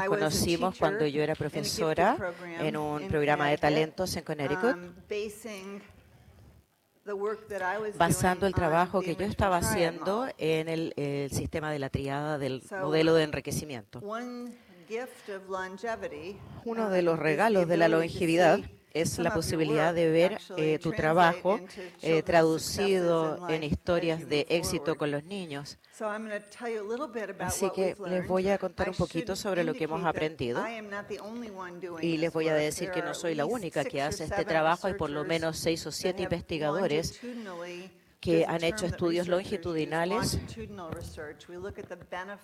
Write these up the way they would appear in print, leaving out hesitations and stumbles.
Nos conocimos cuando yo era profesora en un programa de talentos en Connecticut, basando el trabajo que yo estaba haciendo en el sistema de la triada del modelo de enriquecimiento. Uno de los regalos de la longevidad es la posibilidad de ver tu trabajo traducido en historias de éxito con los niños. Así que les voy a contar un poquito sobre lo que hemos aprendido y les voy a decir que no soy la única que hace este trabajo. Hay por lo menos 6 o 7 investigadores que han hecho estudios longitudinales.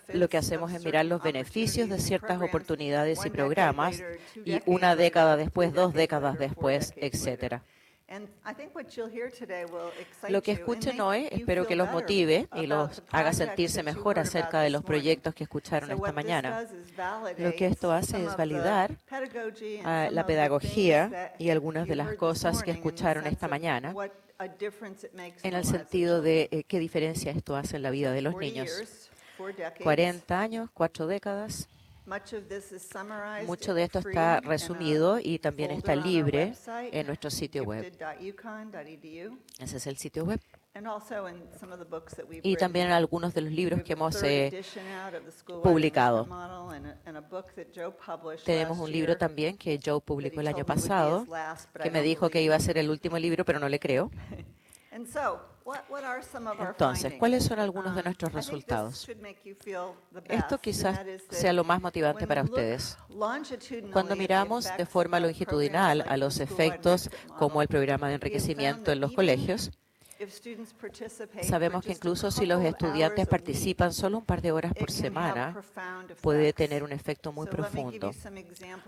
Lo que hacemos es mirar los beneficios de ciertas oportunidades y programas y una década después, 2 décadas después, etcétera. Lo que escuchen hoy, espero que los motive y los haga sentirse mejor acerca de los proyectos que escucharon esta mañana. Lo que esto hace es validar la pedagogía y algunas de las cosas que escucharon esta mañana en el sentido de qué diferencia esto hace en la vida de los niños. 40 años, 4 décadas. Mucho de esto está resumido y también está libre en nuestro sitio web. Ese es el sitio web. Y también en algunos de los libros que hemos publicado. Tenemos un libro también que Joe publicó el año pasado, que me dijo que iba a ser el último libro, pero no le creo. Entonces, ¿cuáles son algunos de nuestros resultados? Esto quizás sea lo más motivante para ustedes. Cuando miramos de forma longitudinal a los efectos como el programa de enriquecimiento en los colegios, sabemos que incluso si los estudiantes participan solo un par de horas por semana, puede tener un efecto muy profundo.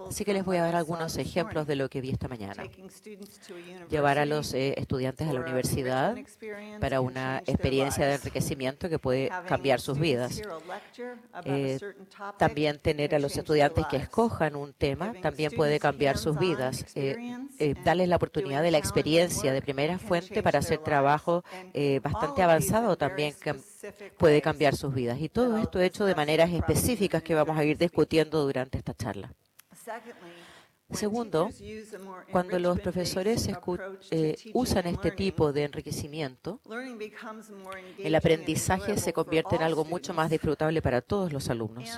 Así que les voy a dar algunos ejemplos de lo que vi esta mañana. Llevar a los estudiantes a la universidad para una experiencia de enriquecimiento que puede cambiar sus vidas. También tener a los estudiantes que escojan un tema también puede cambiar sus vidas. Darles la oportunidad de la experiencia de primera fuente para hacer trabajo bastante avanzado también que puede cambiar sus vidas. Y todo esto hecho de maneras específicas que vamos a ir discutiendo durante esta charla. Segundo, cuando los profesores usan este tipo de enriquecimiento, el aprendizaje se convierte en algo mucho más disfrutable para todos los alumnos.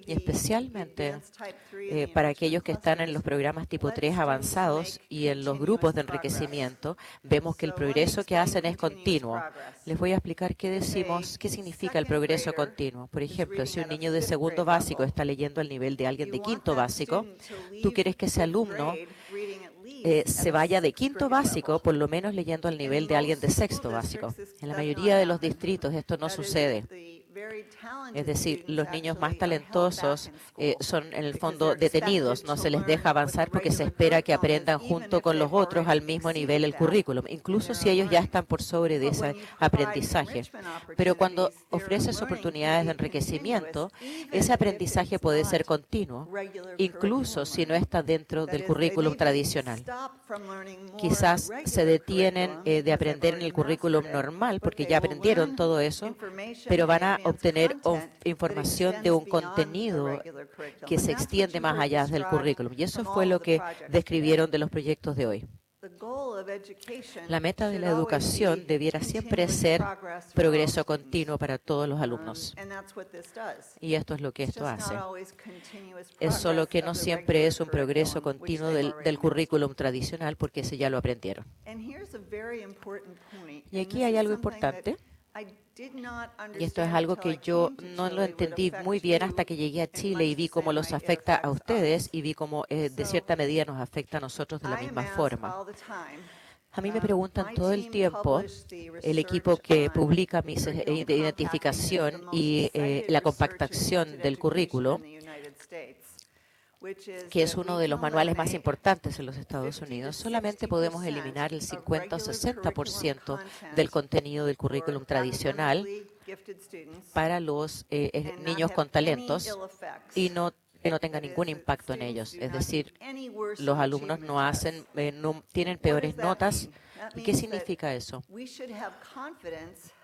Y especialmente para aquellos que están en los programas tipo 3 avanzados y en los grupos de enriquecimiento, vemos que el progreso que hacen es continuo. Les voy a explicar qué significa el progreso continuo. Por ejemplo, si un niño de segundo básico está leyendo al nivel de alguien de quinto básico, tú quieres que ese alumno se vaya de quinto básico, por lo menos leyendo al nivel de alguien de sexto básico. En la mayoría de los distritos esto no sucede. Es decir, los niños más talentosos son en el fondo detenidos, no se les deja avanzar porque se espera que aprendan junto con los otros al mismo nivel el currículum, incluso si ellos ya están por sobre de ese aprendizaje. Pero cuando ofreces oportunidades de enriquecimiento, ese aprendizaje puede ser continuo, incluso si no está dentro del currículum tradicional. Quizás se detienen de aprender en el currículum normal porque ya aprendieron todo eso, pero van a obtener información de un contenido que se extiende más allá del currículum. Y eso fue lo que describieron de los proyectos de hoy. La meta de la educación debiera siempre ser progreso continuo para todos los alumnos. Y esto es lo que esto hace. Es solo que no siempre es un progreso continuo del currículum tradicional porque ese ya lo aprendieron. Y aquí hay algo importante. Y esto es algo que yo no lo entendí muy bien hasta que llegué a Chile y vi cómo los afecta a ustedes y vi cómo de cierta medida nos afecta a nosotros de la misma forma. A mí me preguntan todo el tiempo, el equipo que publica mi identificación y la compactación del currículo, que es uno de los manuales más importantes en los Estados Unidos, solamente podemos eliminar el 50 o 60% del contenido del currículum tradicional para los niños con talentos y no tenga ningún impacto en ellos. Es decir, los alumnos no tienen peores notas. ¿Y qué significa eso?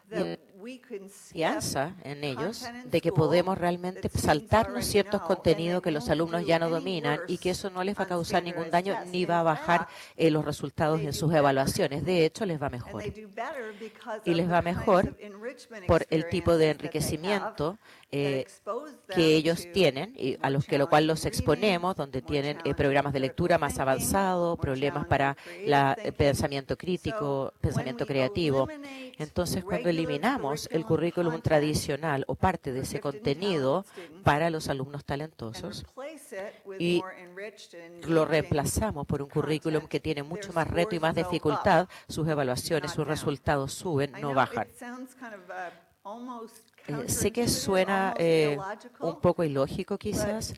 confianza en ellos de que podemos realmente saltarnos ciertos contenidos que los alumnos ya no dominan y que eso no les va a causar ningún daño ni va a bajar los resultados en sus evaluaciones. De hecho, les va mejor. Y les va mejor por el tipo de enriquecimiento que ellos tienen, y a lo cual los exponemos, donde tienen programas de lectura más avanzados, problemas para el pensamiento crítico, pensamiento creativo. Entonces, cuando eliminamos el currículum tradicional o parte de ese contenido para los alumnos talentosos y lo reemplazamos por un currículum que tiene mucho más reto y más dificultad, sus evaluaciones, sus resultados suben, no bajan. Sé que suena un poco ilógico quizás,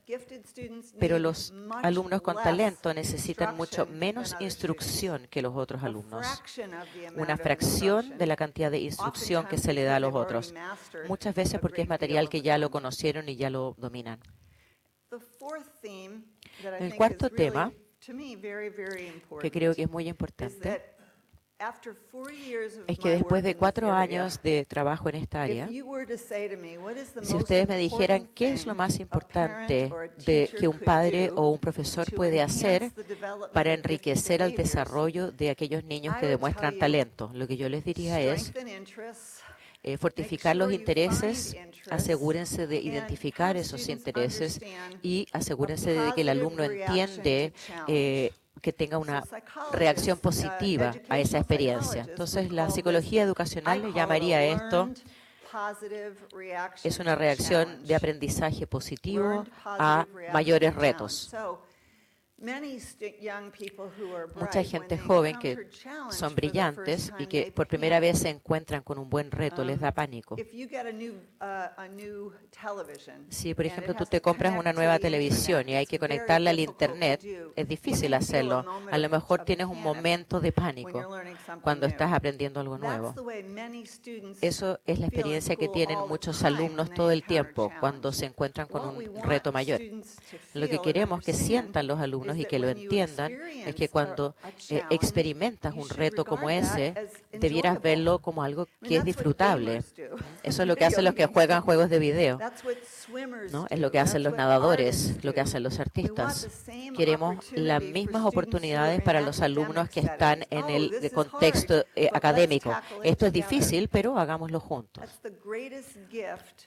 pero los alumnos con talento necesitan mucho menos instrucción que los otros alumnos. Una fracción de la cantidad de instrucción que se le da a los otros. Muchas veces porque es material que ya lo conocieron y ya lo dominan. El cuarto tema, que creo que es muy importante, es que después de 4 años de trabajo en esta área, si ustedes me dijeran qué es lo más importante que un padre o un profesor puede hacer para enriquecer el desarrollo de aquellos niños que demuestran talento, lo que yo les diría es fortificar los intereses, asegúrense de identificar esos intereses y asegúrense de que el alumno entiende que tenga una reacción positiva a esa experiencia. Entonces, la psicología educacional le llamaría esto, es una reacción de aprendizaje positivo a mayores retos. Mucha gente joven que son brillantes y que por primera vez se encuentran con un buen reto, les da pánico. Si, por ejemplo, tú te compras una nueva televisión y hay que conectarla al Internet, es difícil hacerlo. A lo mejor tienes un momento de pánico cuando estás aprendiendo algo nuevo. Eso es la experiencia que tienen muchos alumnos todo el tiempo cuando se encuentran con un reto mayor. Lo que queremos que sientan los alumnos y que lo entiendan es que cuando experimentas un reto como ese, debieras verlo como algo que es disfrutable. Eso es lo que hacen los que juegan juegos de video, ¿no? Es lo que hacen los nadadores, lo que hacen los artistas. Queremos las mismas oportunidades para los alumnos que están en el contexto académico. Esto es difícil, pero hagámoslo juntos.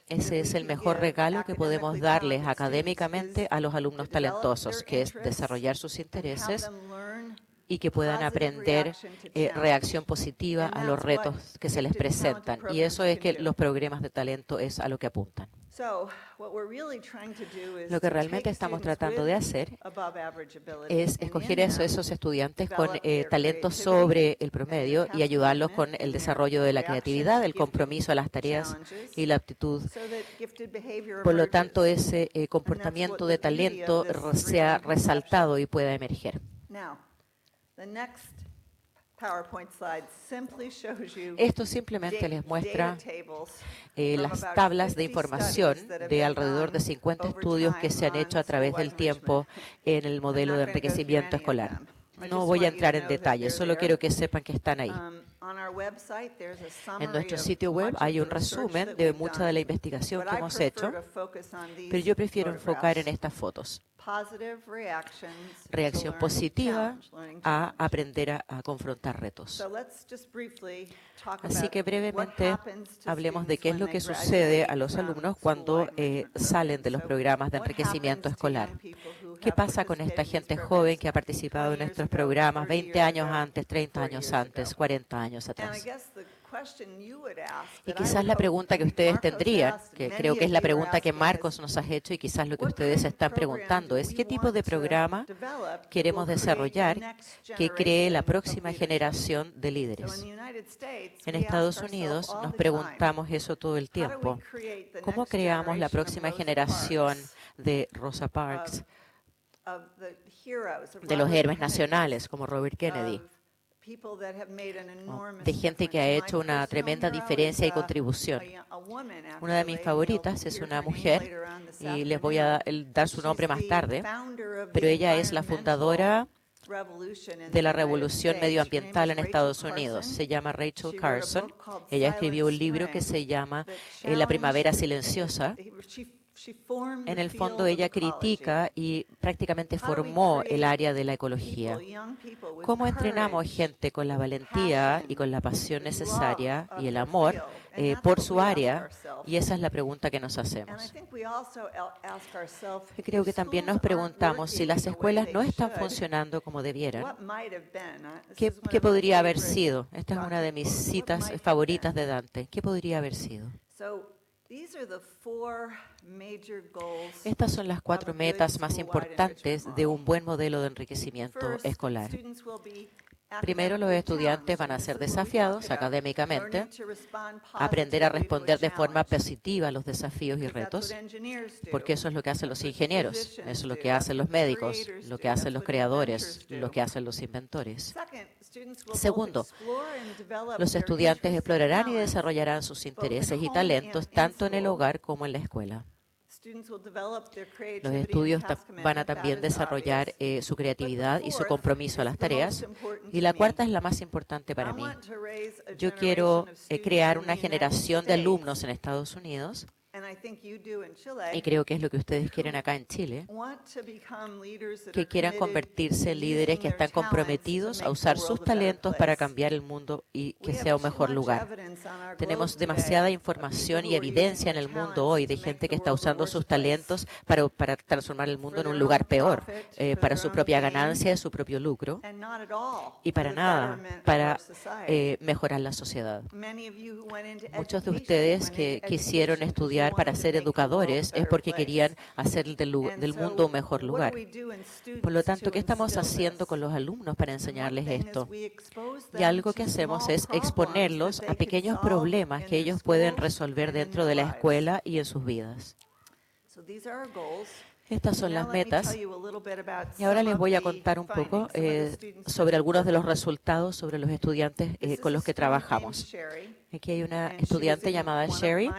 Ese es el mejor regalo que podemos darles académicamente a los alumnos talentosos, que es desarrollar sus intereses y que puedan aprender reacción positiva a los retos que se les presentan. Y eso es que los programas de talento es a lo que apuntan. Lo que realmente estamos tratando de hacer es escoger a esos estudiantes con talentos sobre el promedio y ayudarlos con el desarrollo de la creatividad, el compromiso a las tareas y la aptitud. Por lo tanto, ese comportamiento de talento sea resaltado y pueda emerger. Esto simplemente les muestra las tablas de información de alrededor de 50 estudios que se han hecho a través del tiempo en el modelo de enriquecimiento escolar. No voy a entrar en detalles, solo quiero que sepan que están ahí. En nuestro sitio web hay un resumen de mucha de la investigación que hemos hecho, pero yo prefiero enfocar en estas fotos. Reacción positiva a aprender a confrontar retos. Así que brevemente hablemos de qué es lo que sucede a los alumnos cuando salen de los programas de enriquecimiento escolar. ¿Qué pasa con esta gente joven que ha participado en nuestros programas 20 años antes, 30 años antes, 40 años atrás? Y quizás la pregunta que ustedes tendrían, que creo que es la pregunta que Marcos nos ha hecho y quizás lo que ustedes están preguntando, es ¿qué tipo de programa queremos desarrollar que cree la próxima generación de líderes? En Estados Unidos nos preguntamos eso todo el tiempo. ¿Cómo creamos la próxima generación de Rosa Parks, de los héroes nacionales como Robert Kennedy? De gente que ha hecho una tremenda diferencia y contribución. Una de mis favoritas es una mujer, y les voy a dar su nombre más tarde, pero ella es la fundadora de la revolución medioambiental en Estados Unidos. Se llama Rachel Carson. Ella escribió un libro que se llama La primavera silenciosa. En el fondo, ella critica y prácticamente formó el área de la ecología. ¿Cómo entrenamos gente con la valentía y con la pasión necesaria y el amor por su área? Y esa es la pregunta que nos hacemos. Y creo que también nos preguntamos si las escuelas no están funcionando como debieran. ¿Qué podría haber sido? Esta es una de mis citas favoritas de Dante. ¿Qué podría haber sido? Estas son las 4 metas más importantes de un buen modelo de enriquecimiento escolar. Primero, los estudiantes van a ser desafiados académicamente, aprender a responder de forma positiva a los desafíos y retos, porque eso es lo que hacen los ingenieros, eso es lo que hacen los médicos, lo que hacen los creadores, lo que hacen los inventores. Segundo, los estudiantes explorarán y desarrollarán sus intereses y talentos tanto en el hogar como en la escuela. Los estudios van a también desarrollar su creatividad y su compromiso a las tareas. Y la cuarta es la más importante para mí. Yo quiero crear una generación de alumnos en Estados Unidos, y creo que es lo que ustedes quieren acá en Chile, que quieran convertirse en líderes que están comprometidos a usar sus talentos para cambiar el mundo y que sea un mejor lugar. Tenemos demasiada información y evidencia en el mundo hoy de gente que está usando sus talentos para transformar el mundo en un lugar peor, para su propia ganancia, su propio lucro, y para nada, para mejorar la sociedad. Muchos de ustedes que quisieron estudiar para ser educadores es porque querían hacer del mundo un mejor lugar. Por lo tanto, ¿qué estamos haciendo con los alumnos para enseñarles esto? Y algo que hacemos es exponerlos a pequeños problemas que ellos pueden resolver dentro de la escuela y en sus vidas. Estas son las metas. Y ahora les voy a contar un poco sobre algunos de los resultados sobre los estudiantes con los que trabajamos. Aquí hay una estudiante llamada Sherry.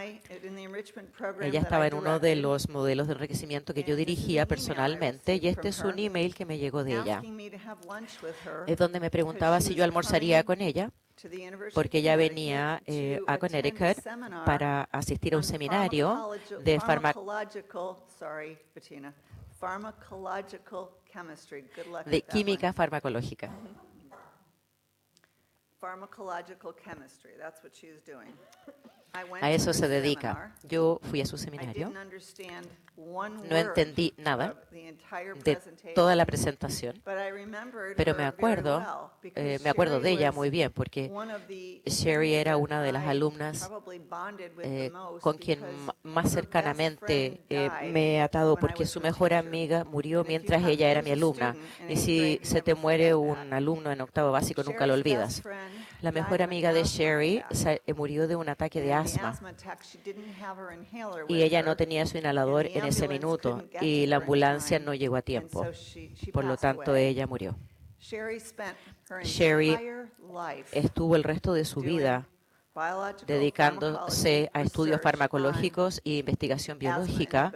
Ella estaba en uno de los modelos de enriquecimiento que yo dirigía personalmente, y este es un email que me llegó de ella, es donde me preguntaba si yo almorzaría con ella, porque ella venía a Connecticut para asistir a un seminario de química farmacológica. A eso se dedica. Yo fui a su seminario. No entendí nada de toda la presentación, pero me acuerdo de ella muy bien, porque Sherry era una de las alumnas con quien más cercanamente me he atado, porque su mejor amiga murió mientras ella era mi alumna. Y si se te muere un alumno en octavo básico, nunca lo olvidas. La mejor amiga de Sherry murió de un ataque de asma, y ella no tenía su inhalador en ese minuto, y la ambulancia no llegó a tiempo. Por lo tanto, ella murió. Sherry estuvo el resto de su vida dedicándose a estudios farmacológicos e investigación biológica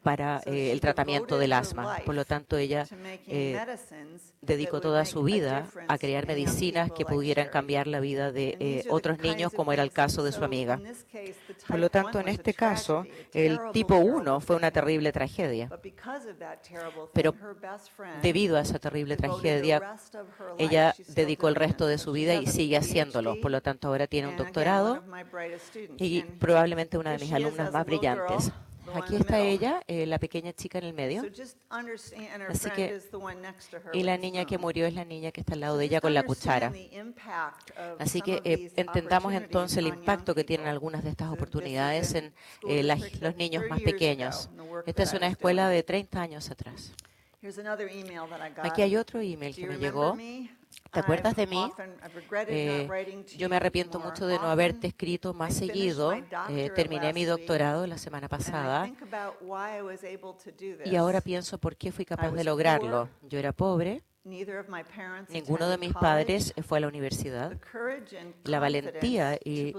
para el tratamiento del asma. Por lo tanto, ella dedicó toda su vida a crear medicinas que pudieran cambiar la vida de otros niños, como era el caso de su amiga. Por lo tanto, en este caso, el tipo 1 fue una terrible tragedia. Pero debido a esa terrible tragedia, ella dedicó el resto de su vida y sigue haciéndolo. Por lo tanto, ahora tiene un doctorado y probablemente una de mis alumnas más brillantes. Aquí está ella, la pequeña chica en el medio. Así que, y la niña que murió es la niña que está al lado de ella con la cuchara. Así que entendamos entonces el impacto que tienen algunas de estas oportunidades en los niños más pequeños. Esta es una escuela de 30 años atrás. Aquí hay otro email que me llegó. ¿Te acuerdas de mí? Yo me arrepiento mucho de no haberte escrito más seguido. Terminé mi doctorado la semana pasada y ahora pienso por qué fui capaz de lograrlo. Yo era pobre, Ninguno de mis padres fue a la universidad. La valentía y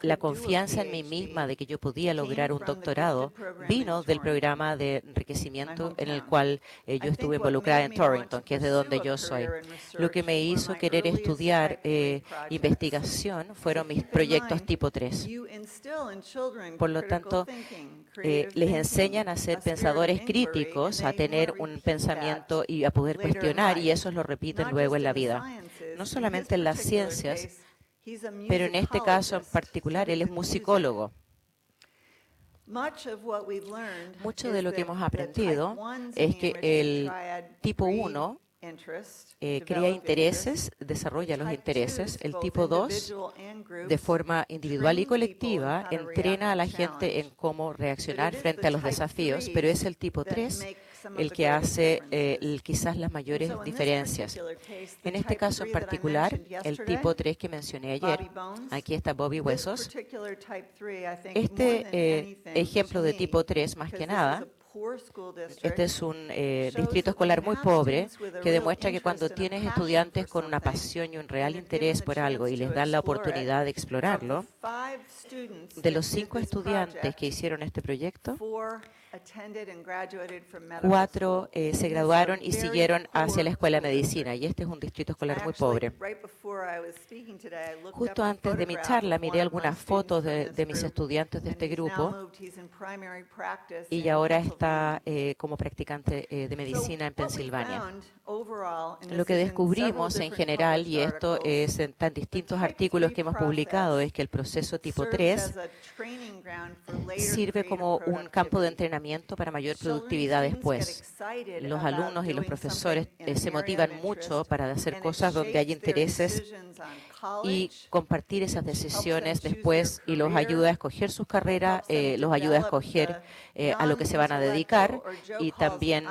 la confianza en mí misma de que yo podía lograr un doctorado vino del programa de enriquecimiento en el cual yo estuve involucrada en Torrington, que es de donde yo soy. Lo que me hizo querer estudiar investigación fueron mis proyectos tipo 3. Por lo tanto, les enseñan a ser pensadores críticos, a tener un pensamiento y a poder cuestionar, y eso lo repiten luego en la vida. No solamente en las ciencias, pero en este caso en particular, él es musicólogo. Mucho de lo que hemos aprendido es que el tipo 1 crea intereses, desarrolla los intereses. El tipo 2, de forma individual y colectiva, entrena a la gente en cómo reaccionar frente a los desafíos, pero es el tipo 3 el que hace quizás las mayores diferencias. En este caso en particular, el tipo 3 que mencioné ayer, aquí está Bobby Huesos, este ejemplo de tipo 3, más que nada, este es un distrito escolar muy pobre que demuestra que cuando tienes estudiantes con una pasión y un real interés por algo y les dan la oportunidad de explorarlo, de los 5 estudiantes que hicieron este proyecto, 4 se graduaron y siguieron hacia la escuela de medicina, y este es un distrito escolar muy pobre. Justo antes de mi charla miré algunas fotos de mis estudiantes de este grupo y ahora está como practicante de medicina en Pensilvania. Lo que descubrimos en general, y esto es en tan distintos artículos que hemos publicado, es que el proceso tipo 3 sirve como un campo de entrenamiento para mayor productividad después. Los alumnos y los profesores se motivan mucho para hacer cosas donde hay intereses y compartir esas decisiones después, y los ayuda a escoger sus carreras, los ayuda a escoger a lo que se van a dedicar, y también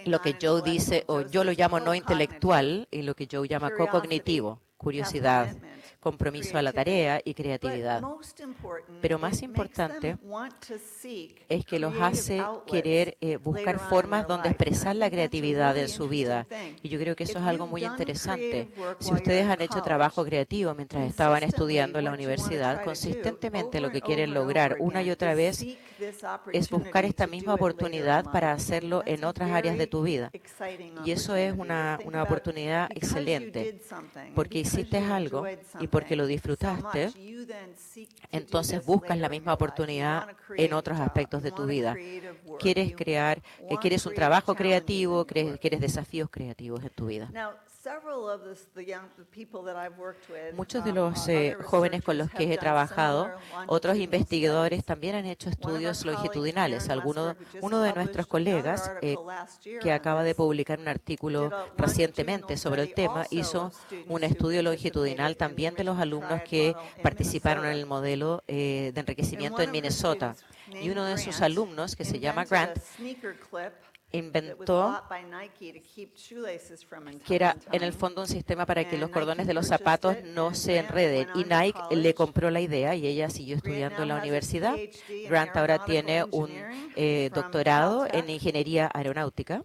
lo que Joe dice, o yo lo llamo no intelectual, y lo que Joe llama co-cognitivo, curiosidad, compromiso a la tarea y creatividad. Pero más importante es que los hace querer buscar formas donde expresar la creatividad en su vida. Y yo creo que eso es algo muy interesante. Si ustedes han hecho trabajo creativo mientras estaban estudiando en la universidad, consistentemente lo que quieren lograr una y otra vez es buscar esta misma oportunidad para hacerlo en otras áreas de tu vida. Y eso es una oportunidad excelente, porque hiciste algo y porque lo disfrutaste, entonces buscas la misma oportunidad en otros aspectos de tu vida. Quieres crear, quieres un trabajo creativo, quieres desafíos creativos en tu vida. Muchos de los jóvenes con los que he trabajado, otros investigadores también han hecho estudios longitudinales. Uno de nuestros colegas, que acaba de publicar un artículo recientemente sobre el tema, hizo un estudio longitudinal también de los alumnos que participaron en el modelo de enriquecimiento en Minnesota. Y uno de sus alumnos, que se llama Grant, inventó que era en el fondo un sistema para que los cordones de los zapatos no se enreden, y Nike le compró la idea y ella siguió estudiando en la universidad. Grant ahora tiene un doctorado en ingeniería aeronáutica.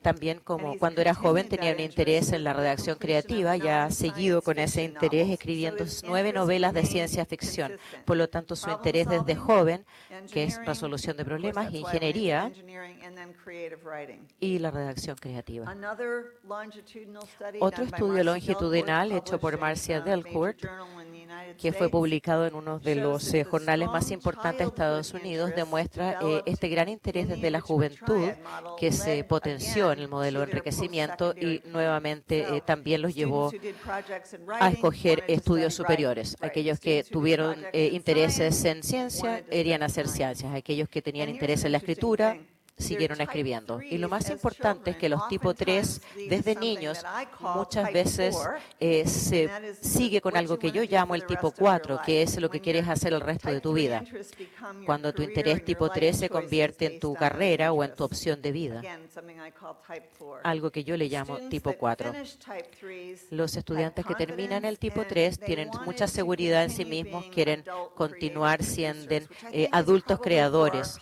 También, como cuando era joven, tenía un interés en la redacción creativa y ha seguido con ese interés escribiendo 9 novelas de ciencia ficción. Por lo tanto, su interés desde joven, que es resolución de problemas, ingeniería y la redacción creativa. Otro estudio longitudinal hecho por Marcia Delcourt, que fue publicado en uno de los jornales más importantes de Estados Unidos, demuestra este gran interés desde la juventud que se potenció en el modelo de enriquecimiento y nuevamente también los llevó a escoger estudios superiores. Aquellos que tuvieron intereses en ciencia querían hacer ciencias, aquellos que tenían interés en la escritura siguieron escribiendo. Y lo más importante es que los tipo 3, desde niños, muchas veces se sigue con algo que yo llamo el tipo 4, que es lo que quieres hacer el resto de tu vida. Cuando tu interés tipo 3 se convierte en tu carrera o en tu opción de vida. Algo que yo le llamo tipo 4. Los estudiantes que terminan el tipo 3 tienen mucha seguridad en sí mismos, quieren continuar siendo adultos creadores,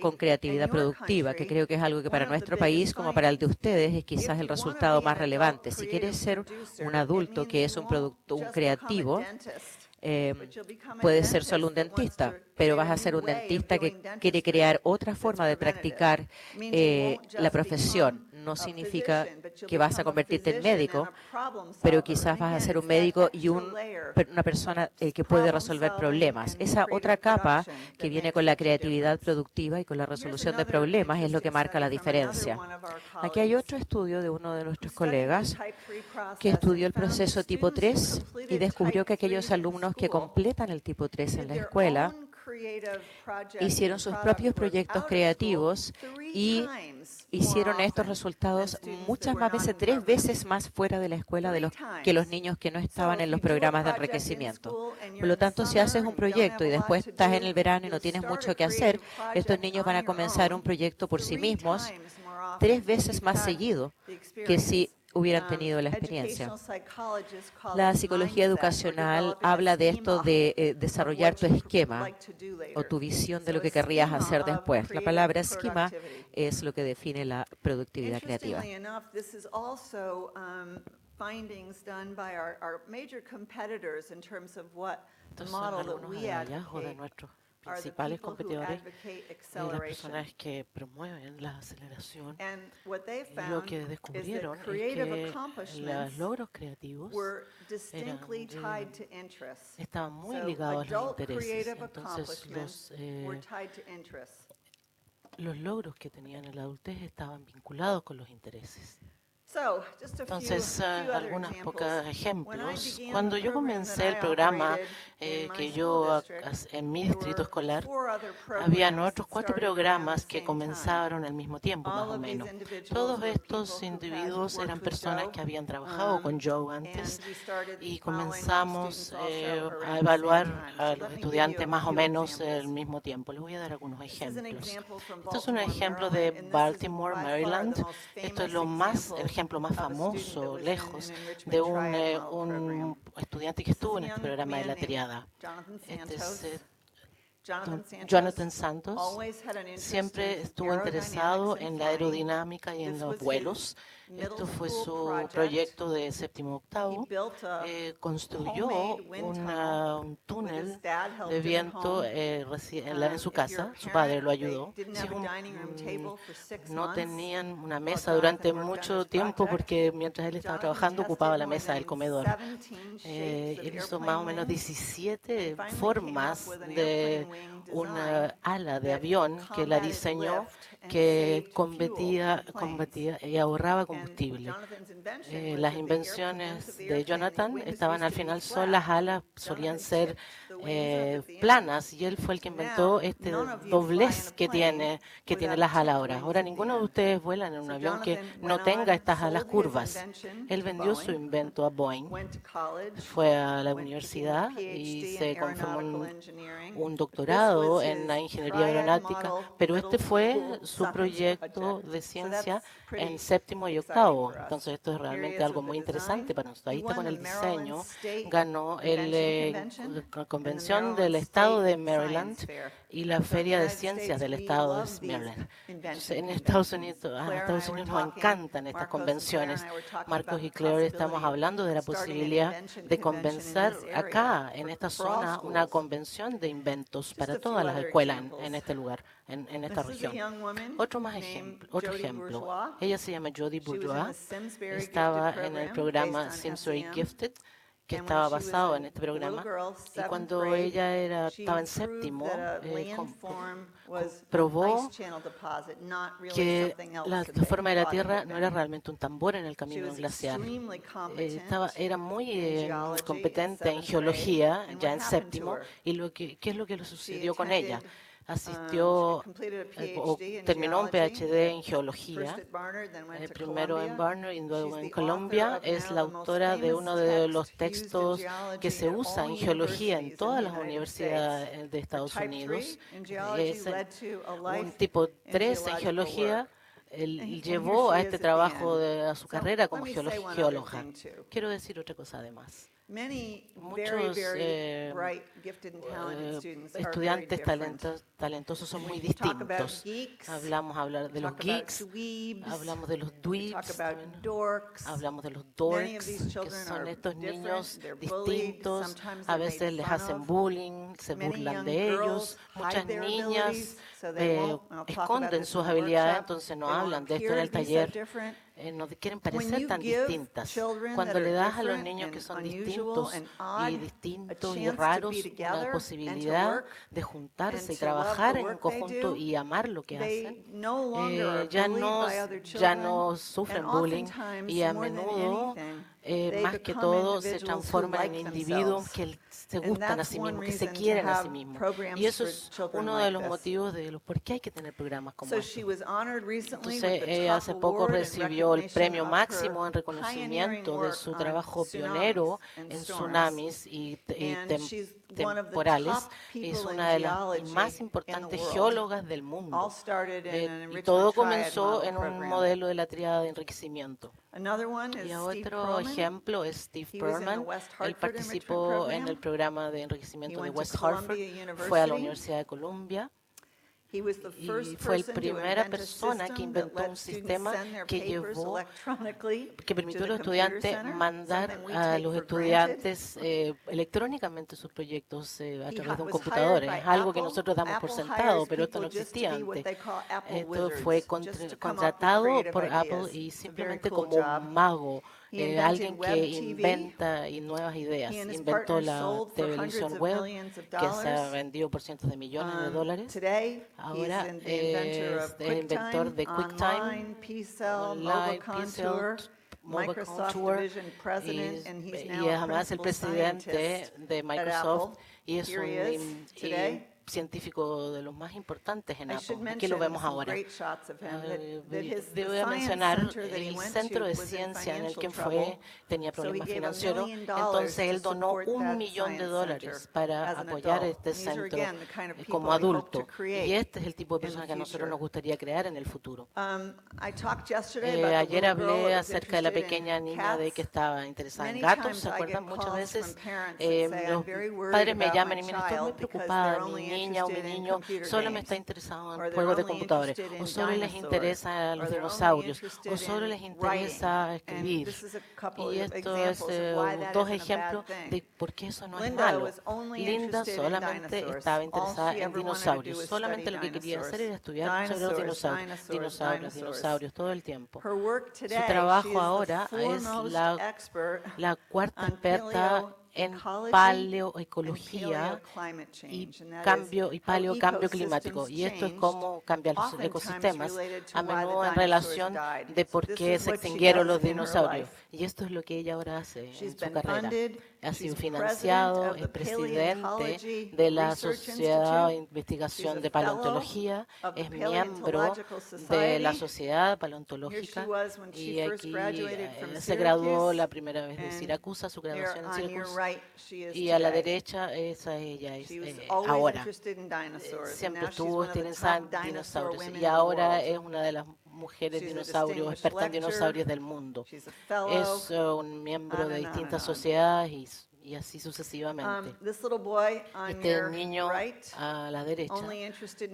con creatividad productiva, que creo que es algo que para nuestro país, como para el de ustedes, es quizás el resultado más relevante. Si quieres ser un adulto que es un creativo, eh, puedes ser solo un dentista, pero vas a ser un dentista que quiere crear otra forma de practicar la profesión. No significa que vas a convertirte en médico, pero quizás vas a ser un médico y una persona que puede resolver problemas. Esa otra capa que viene con la creatividad productiva y con la resolución de problemas es lo que marca la diferencia. Aquí hay otro estudio de uno de nuestros colegas que estudió el proceso tipo 3 y descubrió que aquellos alumnos que completan el tipo 3 en la escuela hicieron sus propios proyectos creativos y hicieron estos resultados muchas más veces, 3 veces más fuera de la escuela que los niños que no estaban en los programas de enriquecimiento. Por lo tanto, si haces un proyecto y después estás en el verano y no tienes mucho que hacer, estos niños van a comenzar un proyecto por sí mismos 3 veces más seguido que si hubieran tenido la experiencia. La psicología educacional habla de esto de desarrollar tu esquema o tu visión de lo que querrías hacer después. La palabra esquema es lo que define la productividad creativa. Estos son algunos de los hallazgos de nuestros principales competidores, las personas que promueven la aceleración. Y lo que descubrieron es que los logros creativos estaban muy ligados a los intereses. Entonces, los logros que tenían en la adultez estaban vinculados con los intereses. Entonces, algunos pocos ejemplos. Cuando yo comencé el programa en mi distrito escolar, habían otros 4 programas que comenzaron al mismo tiempo, más o menos. Todos estos individuos eran personas que habían trabajado con Joe antes y comenzamos a evaluar a los estudiantes más o menos al mismo tiempo. Les voy a dar algunos ejemplos. Esto es un ejemplo de Baltimore, Maryland. Esto es el ejemplo más famoso, lejos, de un estudiante que estuvo en este programa de la triada. Este es Jonathan Santos. Siempre estuvo interesado en la aerodinámica y en los vuelos. Esto fue su proyecto de séptimo octavo. Construyó un túnel de viento en su casa. Su padre lo ayudó. No tenían una mesa durante mucho tiempo porque mientras él estaba trabajando ocupaba la mesa del comedor. Él hizo más o menos 17 formas de una ala de avión que la diseñó, que combatía y ahorraba combustible. Las invenciones de Jonathan estaban al final, las alas solían ser planas y él fue el que inventó este doblez que tiene las alas ahora. Ahora ninguno de ustedes vuelan en un avión que no tenga estas alas curvas. Él vendió su invento a Boeing, fue a la universidad y se confirmó un doctorado en la ingeniería aeronáutica, pero este fue su proyecto de ciencia en séptimo y octavo. Entonces esto es realmente algo muy interesante para nosotros. Ahí está con el diseño, ganó la convención del estado de Maryland y la feria de ciencias del estado de Maryland. En Estados Unidos nos encantan estas convenciones. Marcos y Claire estamos hablando de la posibilidad de convencer acá, en esta zona, una convención de inventos para todas las escuelas en este lugar, en esta región. Otro ejemplo. Ella se llama Jody Bourgeois. Estaba en el programa Simsbury Gifted, que estaba basado en este programa. Y cuando ella estaba en séptimo, probó que la forma de la Tierra no era realmente un tambor en el camino glaciar. Era muy competente en geología, ya en séptimo, y ¿qué es lo que le sucedió con ella? Terminó un PhD en geología, primero en Barnard y luego en Columbia. Es la autora de uno de los textos que se usa en geología en todas las universidades de Estados Unidos. Es un tipo 3 en geología. Él llevó a este trabajo a su carrera como geóloga. Quiero decir otra cosa además. Muchos estudiantes talentosos son muy distintos. Hablamos de los geeks, hablamos de los dweebs, hablamos de los dorks, que son estos niños distintos. A veces les hacen bullying, se burlan de ellos. Muchas niñas esconden sus habilidades, entonces no hablan de esto en el taller. No quieren parecer tan distintas. Cuando le das a los niños que son distintos y raros una posibilidad de juntarse y trabajar en conjunto y amar lo que hacen, ya no sufren bullying y a menudo, más que todo, se transforman en individuos que se gustan a sí mismos, que se quieren a sí mismos. Y eso es uno de los motivos de los por qué hay que tener programas como este. Entonces, hace poco recibió el premio máximo en reconocimiento de su trabajo pionero en tsunamis y temporales. Es una de las más importantes geólogas del mundo. Y todo comenzó en un modelo de la tríada de enriquecimiento. Y otro ejemplo es Steve Perlman. Él participó en el programa de enriquecimiento de West Hartford, fue a la Universidad de Columbia. Y fue la primera persona que inventó un sistema que permitió a los estudiantes mandar a los estudiantes electrónicamente sus proyectos a través de un computador. Es algo que nosotros damos por sentado, pero esto no existía antes. Esto fue contratado por Apple y simplemente como un mago. Alguien que inventa nuevas ideas. Inventó la televisión web, que se ha vendido por cientos de millones de dólares. Ahora es el inventor de QuickTime, Online, PCL, Mobile Tour, y además el presidente de Microsoft, y es un científico de los más importantes en Apple. Aquí lo vemos ahora. Debo mencionar el centro de ciencia en el que fue, tenía problemas financieros, entonces él donó $1 millón para apoyar este centro como adulto. Y este es el tipo de persona que a nosotros nos gustaría crear en el futuro. Ayer hablé acerca de la pequeña niña que estaba interesada en gatos. ¿Se acuerdan? Muchas veces los padres me llaman y me dicen, estoy muy preocupada, mi niña o mi niño solo me está interesado en juegos de computadores, o solo les interesa los dinosaurios, o solo les interesa escribir. Y esto es dos ejemplos de por qué eso no es malo. Linda solamente estaba interesada en dinosaurios, solamente lo que quería hacer era estudiar sobre los dinosaurios todo el tiempo. Su trabajo ahora es la cuarta experta en paleoecología y cambio climático. Y esto es cómo cambian los ecosistemas, a menudo en relación de por qué se extinguieron los dinosaurios. Y esto es lo que ella ahora hace en su carrera. Ha sido financiado, es presidente de la Sociedad de Investigación de Paleontología, es miembro de la Sociedad Paleontológica y aquí se graduó la primera vez de Siracusa, su graduación en Siracusa. Y a la derecha, esa ella es ahora. Siempre estuvo interesada en dinosaurios y ahora es una de las mujeres dinosaurios, experta en dinosaurios del mundo. Es un miembro de distintas sociedades y así sucesivamente. Este niño a la derecha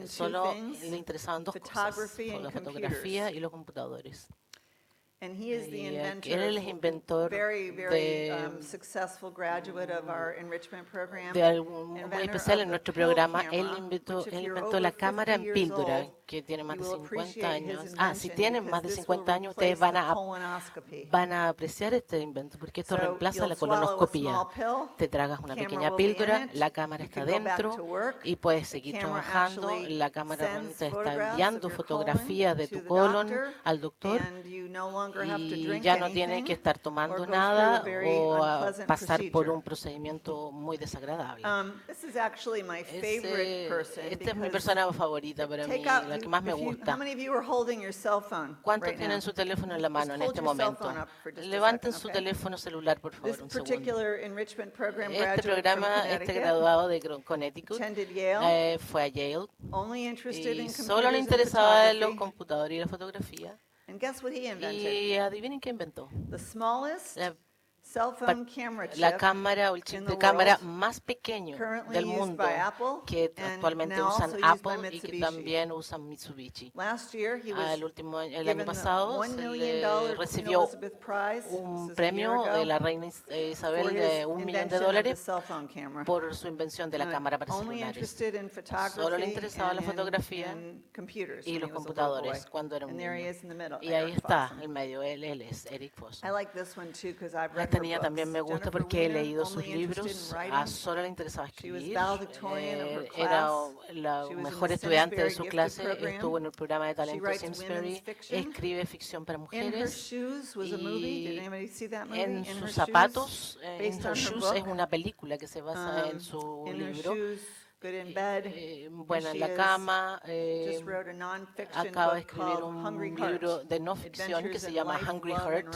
solo le interesaban dos cosas, la fotografía y los computadores. Y él es inventor de algo muy especial en nuestro programa. Él inventó la cámara en píldora, que tiene más de 50 años. Si tienen más de 50 años, ustedes van a apreciar este invento, porque esto reemplaza la colonoscopía. Te tragas una pequeña píldora, la cámara está dentro y puedes seguir trabajando. La cámara te está enviando fotografías de tu colon al doctor y ya no tiene que estar tomando nada o pasar por un procedimiento muy desagradable. Esta es mi persona favorita para mí, la que más me gusta. ¿Cuántos tienen su teléfono en la mano en este momento? Levanten su teléfono celular, por favor, un segundo. Este programa, este graduado de Connecticut, fue a Yale y solo le interesaba los computadores y la fotografía. Y adivinen qué inventó. La la cámara o el chip de cámara más pequeño del mundo que actualmente usan Apple y que también usan Mitsubishi. El año pasado recibió un premio de la reina Isabel de $1 millón por su invención de la cámara para celulares. Solo le interesaba la fotografía y los computadores cuando era un niño. Y ahí está, en medio, él es Eric Foss. Esta niña también me gusta porque he leído sus libros, solo le interesaba escribir, era la mejor estudiante de su clase, estuvo en el programa de talento Simsbury, escribe ficción para mujeres y en sus zapatos, In Her Shoes es una película que se basa en su libro. Bueno, en la cama, acaba de escribir un libro de no ficción que se llama Hungry Heart,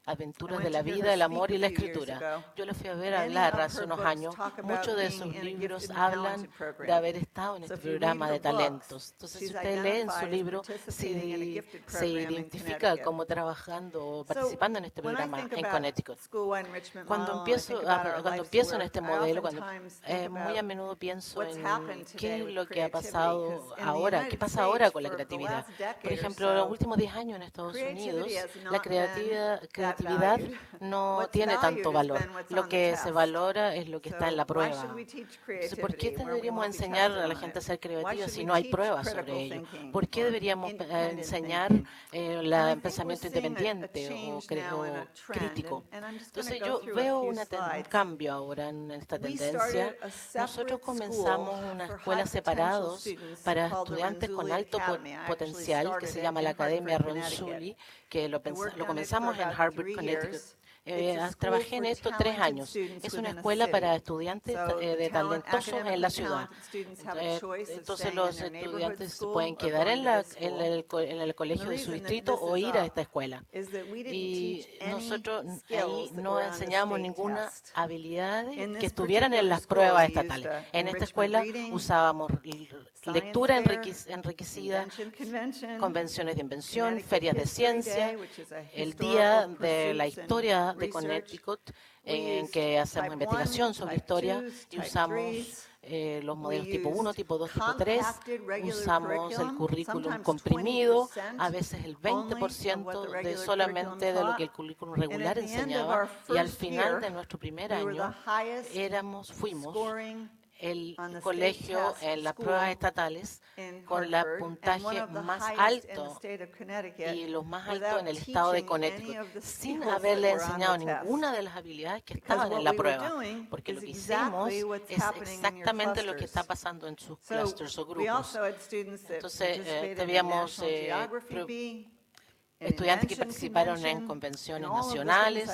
Aventuras de la vida, el amor y la escritura. Yo la fui a ver hablar hace unos años. Muchos de sus libros hablan de haber estado en este programa de talentos. Entonces, si usted lee en su libro, se identifica como trabajando, participando en este programa en Connecticut. Cuando pienso en este modelo, muy a menudo pienso en qué es lo que ha pasado ahora, qué pasa ahora con la creatividad. Por ejemplo, en los últimos 10 años en Estados Unidos, la creatividad no tiene tanto valor. Lo que se valora es lo que está en la prueba. Entonces, ¿por qué deberíamos enseñar a la gente a ser creativa si no hay pruebas sobre ello? ¿Por qué deberíamos enseñar el pensamiento independiente o crítico? Entonces, yo veo un cambio ahora en esta tendencia. Nosotros comenzamos una escuela separados para estudiantes con alto potencial que se llama la Academia Renzulli, que lo comenzamos en Harvard, Connecticut. Trabajé en esto 3 años. Es una escuela para estudiantes talentosos en la ciudad. Entonces los estudiantes se pueden quedar en el colegio de su distrito o ir a esta escuela. Y nosotros ahí no enseñamos ninguna habilidad que estuvieran en las pruebas estatales. En esta escuela usábamos lectura enriquecida, convenciones de invención, ferias de ciencia, el día de la historia de Connecticut, en que hacemos investigación sobre historia y usamos los modelos tipo 1, tipo 2, tipo 3, usamos el currículum comprimido, a veces el 20% de solamente de lo que el currículum regular enseñaba, y al final de nuestro primer año fuimos el colegio en las pruebas estatales con el puntaje más alto y los más altos en el estado de Connecticut, sin haberle enseñado ninguna de las habilidades que estaban en la prueba, porque lo que hicimos es exactamente lo que está pasando en sus clusters o grupos. Entonces, teníamos estudiantes que participaron en convenciones nacionales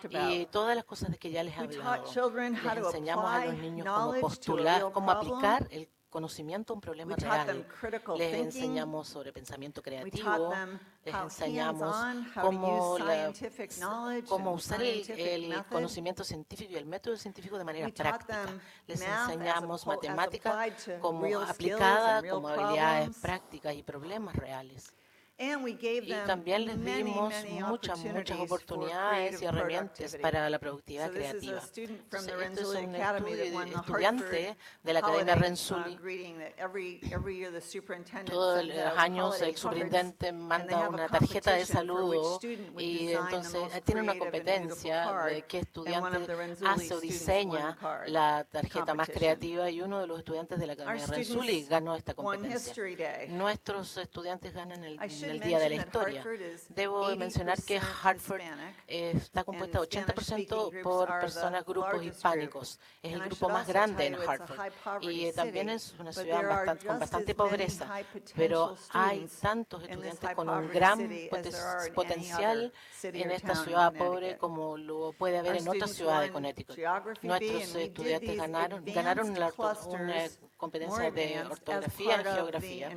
y todas las cosas de que ya les he hablado. Les enseñamos a los niños cómo aplicar el conocimiento a un problema real. Les enseñamos sobre pensamiento creativo, les enseñamos cómo usar el conocimiento científico y el método científico de manera práctica. Les enseñamos matemática como aplicada, como habilidades prácticas y problemas reales. Y también les dimos muchas oportunidades y herramientas para la productividad creativa. Entonces, este es un estudiante de la Academia Renzulli. Todos los años el superintendente manda una tarjeta de saludo y entonces tiene una competencia de qué estudiante hace o diseña la tarjeta más creativa, y uno de los estudiantes de la Academia Renzulli ganó esta competencia. Nuestros estudiantes ganan el Día de la Historia. Debo mencionar que Hartford está compuesta 80% por personas, grupos hispánicos. Es el grupo más grande en Hartford. Y también es una ciudad con bastante pobreza. Pero hay tantos estudiantes con un gran potencial en esta ciudad pobre como lo puede haber en otra ciudad de Connecticut. Nuestros estudiantes ganaron una competencia de ortografía y geografía,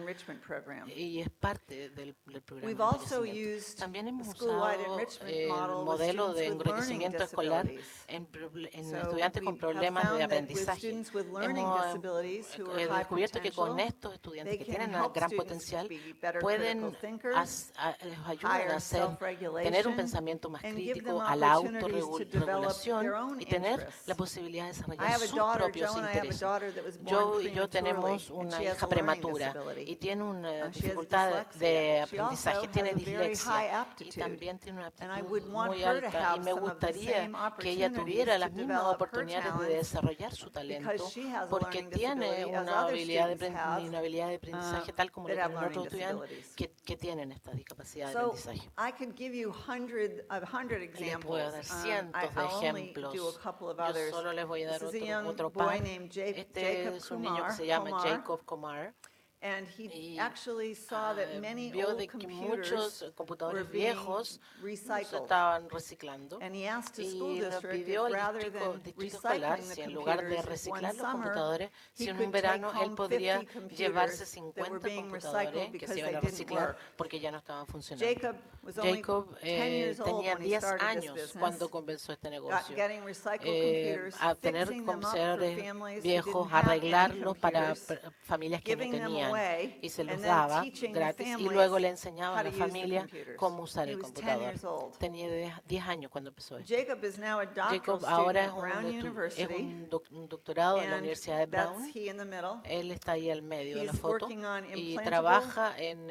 y es parte del el programa de enriquecimiento. También hemos usado el modelo de enriquecimiento escolar en estudiantes con problemas de aprendizaje. Hemos descubierto que con estos estudiantes que tienen gran potencial pueden les ayudan a tener un pensamiento más crítico, a la autorregulación y tener la posibilidad de desarrollar sus propios intereses. Yo tenemos una hija prematura y tiene una dificultad de aprendizaje, tiene dislexia y también tiene una aptitud muy alta y me gustaría que ella tuviera las mismas oportunidades de desarrollar su talento porque tiene una habilidad de aprendizaje tal como lo tienen otros estudiantes que tienen esta discapacidad de aprendizaje. Les puedo dar cientos de ejemplos. Yo solo les voy a dar otro par. Este es un niño que se llama Jacob Komar. Y vio de que muchos computadores viejos se estaban reciclando y nos pidió al distrito escolar si en lugar de reciclar los computadores, si en un verano él podría llevarse 50 computadores que se iban a reciclar porque ya no estaban funcionando. Jacob tenía 10 años cuando comenzó este negocio, a tener computadores viejos, arreglarlos para familias que no tenían y se los daba gratis y luego le enseñaba a la familia cómo usar el computador. Tenía 10 años cuando empezó esto. Jacob ahora es un doctorado en la Universidad de Brown. Él está ahí al medio de la foto y trabaja en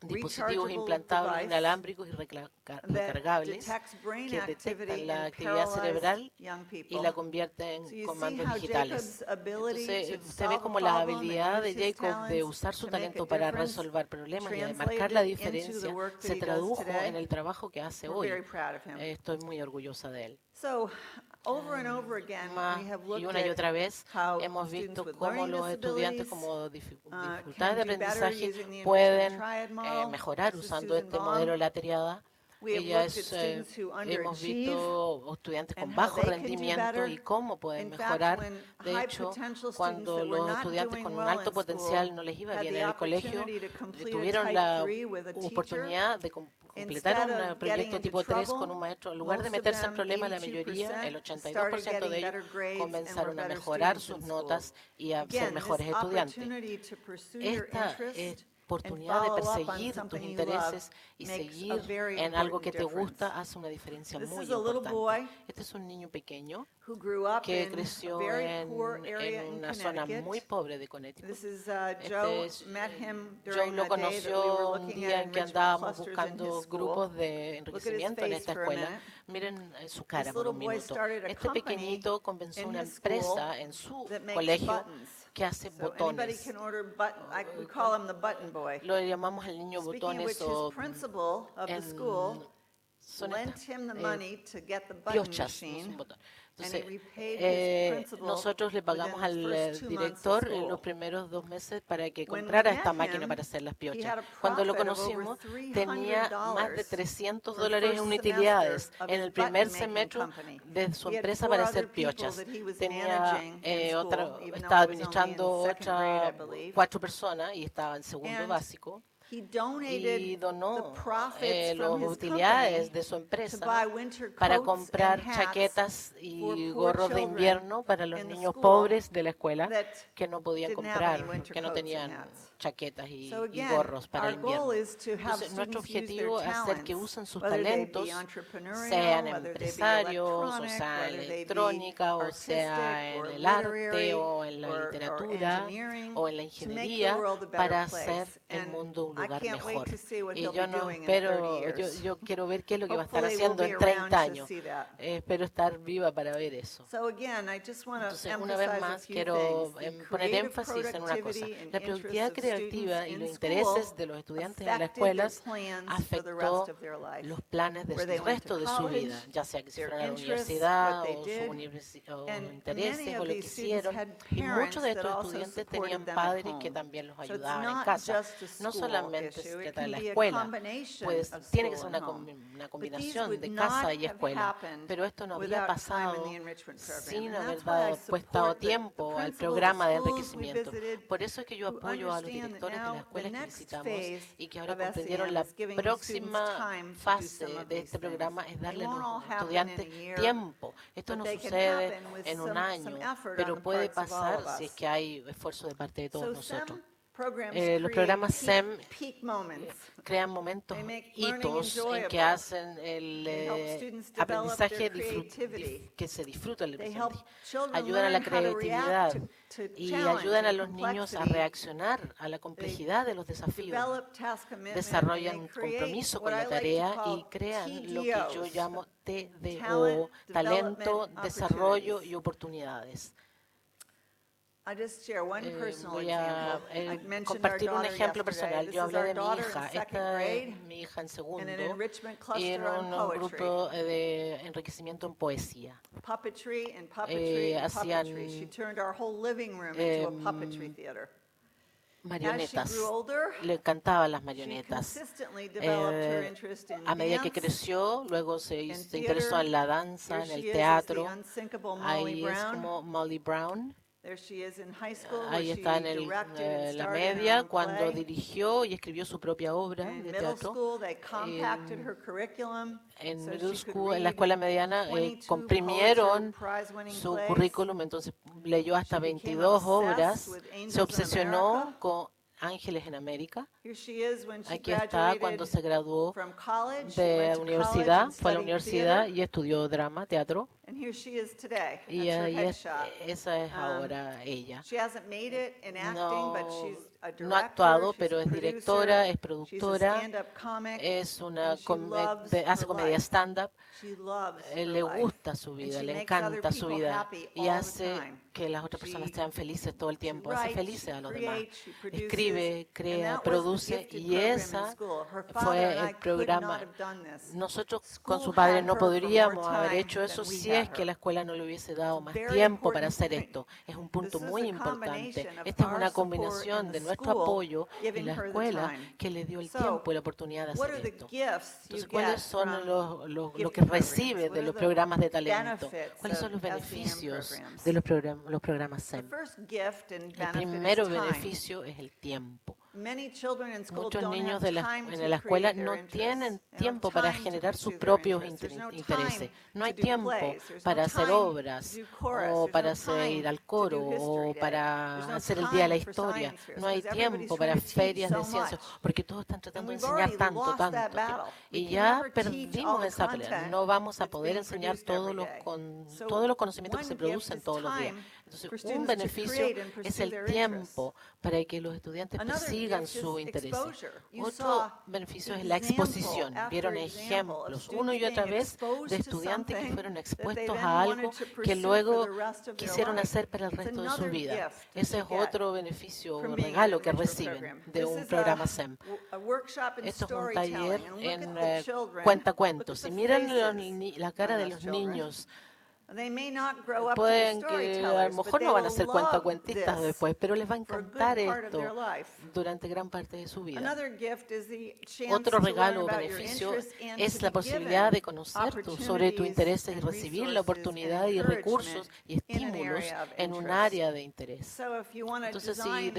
dispositivos implantables inalámbricos y recargables que detectan la actividad cerebral y la convierten en comandos digitales. Entonces, usted ve como la habilidad de Jacob de usar su talento para resolver problemas y de marcar la diferencia se tradujo en el trabajo que hace hoy. Estoy muy orgullosa de él. Y una y otra vez hemos visto cómo los estudiantes con dificultades de aprendizaje pueden mejorar usando este modelo de la triada. Hemos visto estudiantes con bajo rendimiento y cómo pueden mejorar. De hecho, cuando los estudiantes con un alto potencial no les iba bien en el colegio, tuvieron la oportunidad de completar un proyecto tipo 3 con un maestro. En lugar de meterse en problemas, la mayoría, el 82% de ellos, comenzaron a mejorar sus notas y a ser mejores estudiantes. Esta oportunidad de perseguir tus intereses y seguir en algo que te gusta hace una diferencia muy importante. Este es un niño pequeño que creció en una zona muy pobre de Connecticut. Joe lo conoció un día en que andábamos buscando grupos de enriquecimiento en esta escuela. Miren su cara por un minuto. Este pequeñito comenzó una empresa en su colegio que hace botones. Lo llamamos el niño botones o son piochas, no es un botón. Entonces, nosotros le pagamos al director en los primeros 2 meses para que comprara esta máquina para hacer las piochas. Cuando lo conocimos, tenía más de $300 en utilidades en el primer semestre de su empresa para hacer piochas. Estaba administrando 4 personas y estaba en segundo básico. Y donó las utilidades de su empresa para comprar chaquetas y gorros de invierno para los niños pobres de la escuela que no podían comprar, que no tenían chaquetas y gorros para el invierno. Entonces, nuestro objetivo es hacer que usen sus talentos, sean empresarios, o sea en electrónica, o sea en el arte, o en la literatura, o en la ingeniería, para hacer el mundo un lugar mejor. Y yo no espero, yo quiero ver qué es lo que va a estar haciendo en 30 años. Espero estar viva para ver eso. Entonces, una vez más, quiero poner énfasis en una cosa. La productividad creativa y los intereses de los estudiantes en las escuelas afectó los planes del resto de su vida, ya sea que se fueran a la universidad o sus intereses o lo que hicieron. Y muchos de estos estudiantes tenían padres que también los ayudaban en casa. No solamente se trata de la escuela, pues tiene que ser una combinación de casa y escuela, pero esto no había pasado sin haber puesto tiempo al programa de enriquecimiento. Por eso es que yo apoyo a los directores de las escuelas que visitamos y que ahora comprendieron la próxima fase de este programa es darle a los estudiantes tiempo. Esto no sucede en un año, pero puede pasar si es que hay esfuerzo de parte de todos nosotros. Los programas SEM crean momentos, hitos en que hacen el aprendizaje que se disfruta el aprendizaje. Ayudan a la creatividad y ayudan a los niños a reaccionar a la complejidad de los desafíos. Desarrollan un compromiso con la tarea y crean lo que yo llamo TDO, talento, desarrollo y oportunidades. Voy a compartir un ejemplo personal. Yo hablé de mi hija. Esta es mi hija en segundo y en un grupo de enriquecimiento en poesía. Hacían marionetas. Le encantaban las marionetas. A medida que creció, luego se interesó en la danza, en el teatro. Ahí es como Molly Brown. Ahí está en la media cuando dirigió y escribió su propia obra de teatro. En middle school, en la escuela mediana, comprimieron su currículum, entonces leyó hasta 22 obras, se obsesionó con Ángeles en América. Aquí está cuando se graduó de universidad, fue a la universidad y estudió drama, teatro. Y esa es ahora ella. No ha actuado, pero es directora, es productora, hace comedia stand-up. Le gusta su vida, le encanta su vida y hace que las otras personas sean felices todo el tiempo, hace felices a los demás. Escribe, crea, produce y esa fue el programa. Nosotros con su padre no podríamos haber hecho eso si es que la escuela no le hubiese dado más tiempo para hacer esto. Es un punto muy importante. Esta es una combinación de nuestro apoyo y la escuela que le dio el tiempo y la oportunidad de hacer esto. Entonces, ¿cuáles son lo que recibe de los programas de talento? ¿Cuáles son los beneficios de los programas SEM? El primer beneficio es el tiempo. Muchos niños en la escuela no tienen tiempo para generar sus propios intereses. No hay tiempo para hacer obras o para ir al coro o para hacer el Día de la Historia. No hay tiempo para ferias de ciencias porque todos están tratando de enseñar tanto. Y ya perdimos esa pelea. No vamos a poder enseñar todos los conocimientos que se producen todos los días. Entonces, un beneficio es el tiempo para que los estudiantes persigan su interés. Otro beneficio es la exposición. Vieron ejemplos una y otra vez de estudiantes que fueron expuestos a algo que luego quisieron hacer para el resto de su vida. Ese es otro beneficio o regalo que reciben de un programa SEM. Esto es un taller en cuentacuentos. Y miren la cara de los niños. Pueden que a lo mejor no van a ser cuentacuentistas después, pero les va a encantar esto durante gran parte de su vida. Otro regalo o beneficio es la posibilidad de conocer sobre tus intereses y recibir la oportunidad y recursos y estímulos en un área de interés. Entonces, si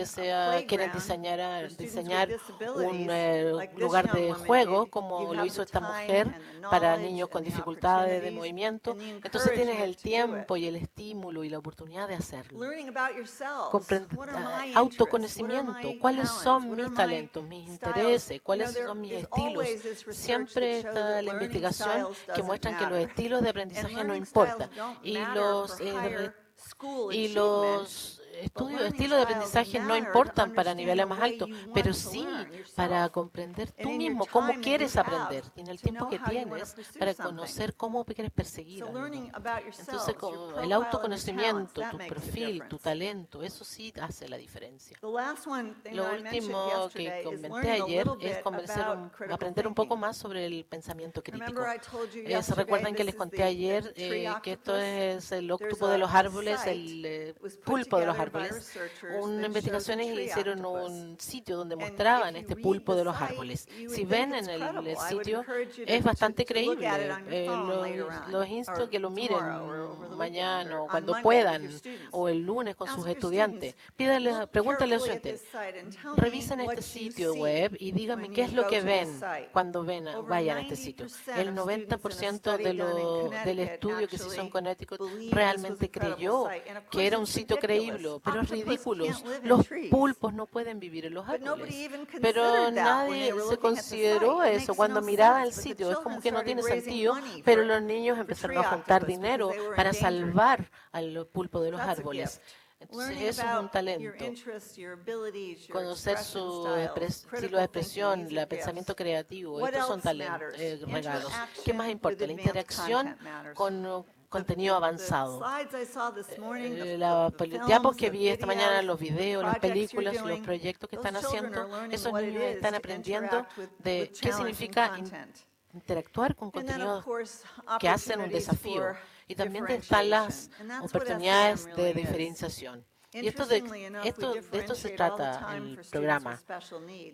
quieren diseñar un lugar de juego, como lo hizo esta mujer para niños con dificultades de movimiento, entonces tienes el tiempo y el estímulo y la oportunidad de hacerlo. Autoconocimiento. ¿Cuáles son mis talentos, mis intereses? ¿Cuáles son mis estilos? Siempre está la investigación que muestran que los estilos de aprendizaje no importan. Y los estilos de aprendizaje no importan para niveles más altos, pero sí para comprender tú mismo cómo quieres aprender y en el tiempo que tienes para conocer cómo quieres perseguir algo. Entonces, el autoconocimiento, tu perfil, tu talento, eso sí hace la diferencia. Lo último que comenté ayer es aprender un poco más sobre el pensamiento crítico. ¿Se recuerdan que les conté ayer que esto es el octupo de los árboles, el pulpo de los árboles? árboles, unas investigaciones hicieron un sitio donde mostraban este pulpo de los árboles. Si ven en el sitio, es bastante creíble. Los insto que lo miren mañana o cuando puedan, o el lunes con sus estudiantes. Pregúntale a los estudiantes, revisen este sitio web y díganme qué es lo que ven cuando vayan a este sitio. El 90% del estudio que se hizo en Connecticut realmente creyó que era un sitio creíble, pero es ridículo. Los pulpos no pueden vivir en los árboles. Pero nadie se consideró eso cuando miraba el sitio. Es como que no tiene sentido, pero los niños empezaron a juntar dinero para salvar al pulpo de los árboles. Entonces, eso es un talento. Conocer su estilo de expresión, el pensamiento creativo, estos son talentos, regalos. ¿Qué más importa? La interacción con contenido avanzado. Los diapos que vi esta mañana, los videos, las películas, los proyectos que están haciendo, esos niños están aprendiendo de qué significa interactuar con contenidos que hacen un desafío. Y también están las oportunidades de diferenciación. Y de esto se trata el programa.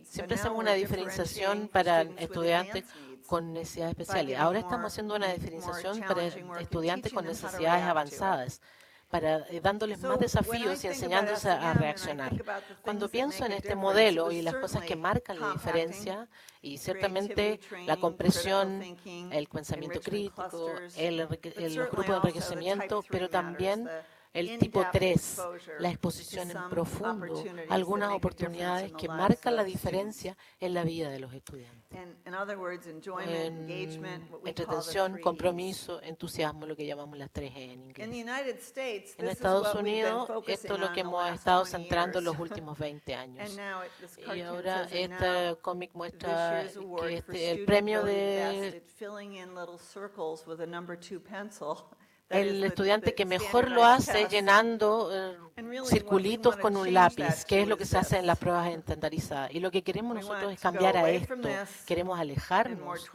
Siempre hacemos una diferenciación para estudiantes con necesidades especiales. Ahora estamos haciendo una diferenciación para estudiantes con necesidades avanzadas, dándoles más desafíos y enseñándoles a reaccionar. Cuando pienso en este modelo y las cosas que marcan la diferencia, y ciertamente la compresión, el pensamiento crítico, los grupos de enriquecimiento, pero también el tipo 3, la exposición en profundo, algunas oportunidades que marcan la diferencia en la vida de los estudiantes. Entretención, compromiso, entusiasmo, lo que llamamos las 3E en inglés. En Estados Unidos, esto es lo que hemos estado centrando en los últimos 20 años. Y ahora este cómic muestra que el premio de el estudiante que mejor lo hace llenando circulitos con un lápiz, que es lo que se hace en las pruebas estandarizadas. Y lo que queremos nosotros es cambiar a esto. Queremos alejarnos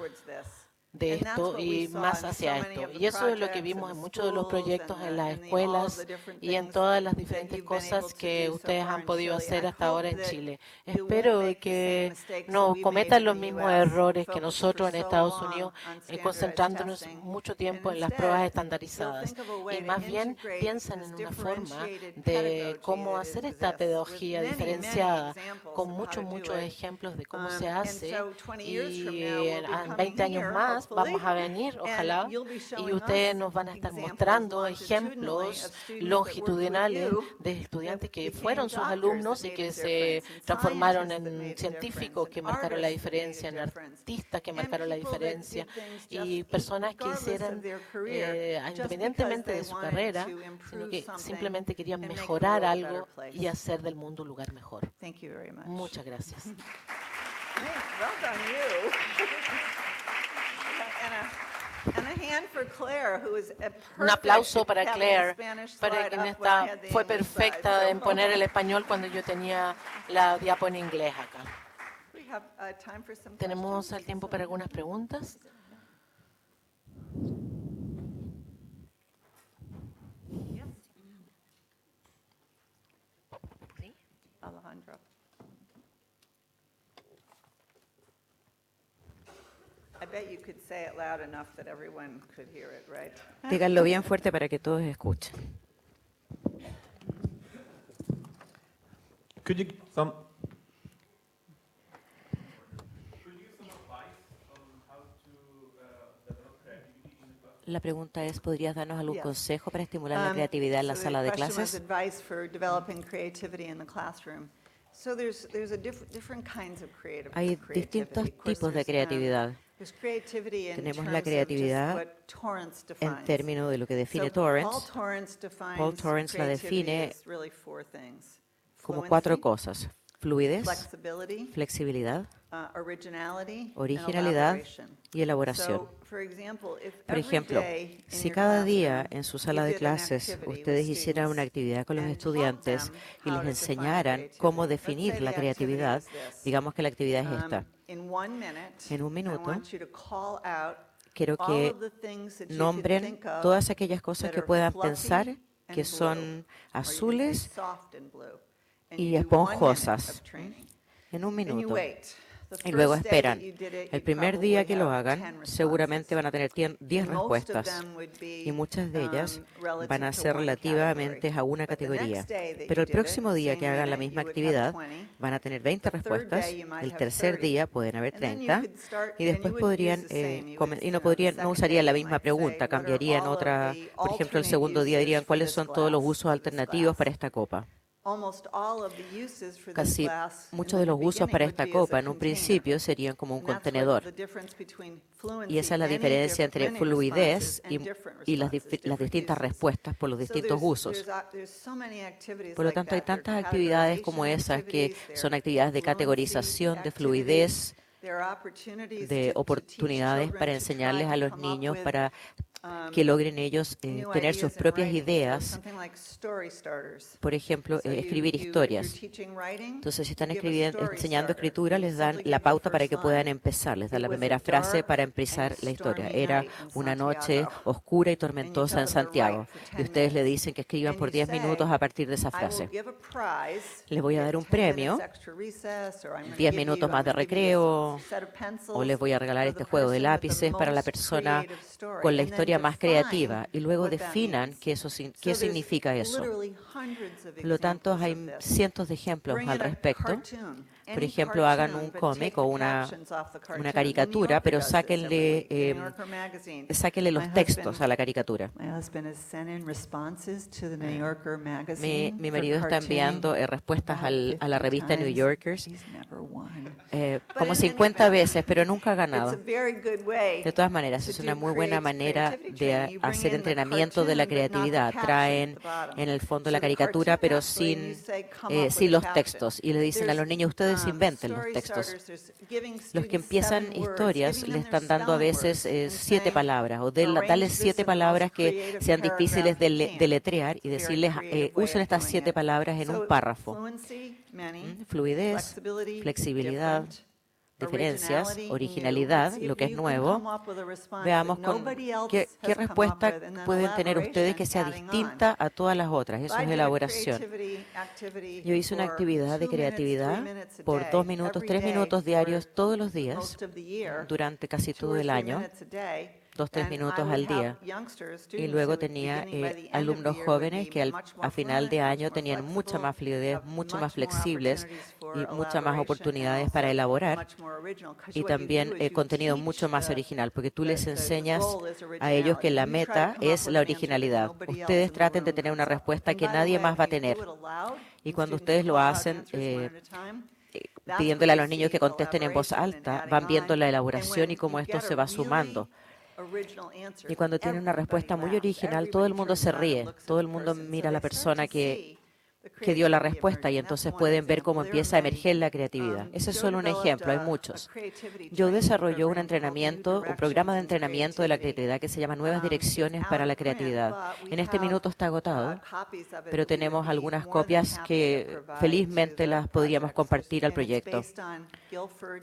de esto y más hacia esto. Y eso es lo que vimos en muchos de los proyectos en las escuelas y en todas las diferentes cosas que ustedes han podido hacer hasta ahora en Chile. Espero que no cometan los mismos errores que nosotros en Estados Unidos, concentrándonos mucho tiempo en las pruebas estandarizadas. Y más bien piensan en una forma de cómo hacer esta pedagogía diferenciada, con muchos ejemplos de cómo se hace. Y en 20 años más vamos a venir, ojalá, y ustedes nos van a estar mostrando ejemplos longitudinales de estudiantes que fueron sus alumnos y que se transformaron en científicos que marcaron la diferencia, en artistas que marcaron la diferencia y personas que hicieran, independientemente de su carrera, sino que simplemente querían mejorar algo y hacer del mundo un lugar mejor. Muchas gracias. Un aplauso para Claire, para quien fue perfecta en poner el español cuando yo tenía la diapo en inglés acá. ¿Tenemos el tiempo para algunas preguntas? ¿Sí? Alejandro. Díganlo bien fuerte para que todos escuchen. La pregunta es, ¿podrías darnos algún consejo para estimular la creatividad en la sala de clases? Hay distintos tipos de creatividad. Tenemos la creatividad en términos de lo que define Torrance. Paul Torrance la define como 4 cosas: fluidez, flexibilidad, originalidad y elaboración. Por ejemplo, si cada día en su sala de clases ustedes hicieran una actividad con los estudiantes y les enseñaran cómo definir la creatividad, digamos que la actividad es esta. En un minuto, quiero que nombren todas aquellas cosas que puedan pensar que son azules y esponjosas en un minuto. Y luego esperan. El primer día que lo hagan, seguramente van a tener 10 respuestas y muchas de ellas van a ser relativamente a una categoría. Pero el próximo día que hagan la misma actividad, van a tener 20 respuestas. El tercer día pueden haber 30 y después podrían, no usarían la misma pregunta, cambiarían otra. Por ejemplo, el segundo día dirían cuáles son todos los usos alternativos para esta copa. Casi muchos de los usos para esta copa en un principio serían como un contenedor. Y esa es la diferencia entre fluidez y las distintas respuestas por los distintos usos. Por lo tanto, hay tantas actividades como esas que son actividades de categorización, de fluidez, de oportunidades para enseñarles a los niños para que logren ellos tener sus propias ideas. Por ejemplo, escribir historias. Entonces, si están enseñando escritura, les dan la pauta para que puedan empezar. Les dan la primera frase para empezar la historia. Era una noche oscura y tormentosa en Santiago. Y ustedes le dicen que escriban por 10 minutos a partir de esa frase. Les voy a dar un premio, 10 minutos más de recreo, o les voy a regalar este juego de lápices para la persona con la historia más creativa, y luego definan qué significa eso. Por lo tanto, hay cientos de ejemplos al respecto. Por ejemplo, hagan un cómic o una caricatura, pero sáquenle los textos a la caricatura. Mi marido está enviando respuestas a la revista New Yorkers como 50 veces, pero nunca ha ganado. De todas maneras, es una muy buena manera de hacer entrenamiento de la creatividad. Traen en el fondo la caricatura, pero sin los textos. Y le dicen a los niños, ustedes inventen los textos. Los que empiezan historias le están dando a veces 7 palabras, o darles 7 palabras que sean difíciles de deletrear y decirles, usen estas 7 palabras en un párrafo. Fluidez, flexibilidad, diferencias, originalidad, lo que es nuevo. Veamos qué respuesta pueden tener ustedes que sea distinta a todas las otras. Eso es elaboración. Yo hice una actividad de creatividad por 2 minutos, 3 minutos diarios todos los días durante casi todo el año. 2, 3 minutos al día. Y luego tenía alumnos jóvenes que a final de año tenían mucha más fluidez, mucho más flexibles y muchas más oportunidades para elaborar, y también contenido mucho más original, porque tú les enseñas a ellos que la meta es la originalidad. Ustedes traten de tener una respuesta que nadie más va a tener. Y cuando ustedes lo hacen, pidiéndole a los niños que contesten en voz alta, van viendo la elaboración y cómo esto se va sumando. Y cuando tienen una respuesta muy original, todo el mundo se ríe, todo el mundo mira a la persona que dio la respuesta, y entonces pueden ver cómo empieza a emerger la creatividad. Ese es solo un ejemplo, hay muchos. Joe desarrolló un programa de entrenamiento de la creatividad que se llama Nuevas Direcciones para la Creatividad. En este minuto está agotado, pero tenemos algunas copias que felizmente las podríamos compartir al proyecto.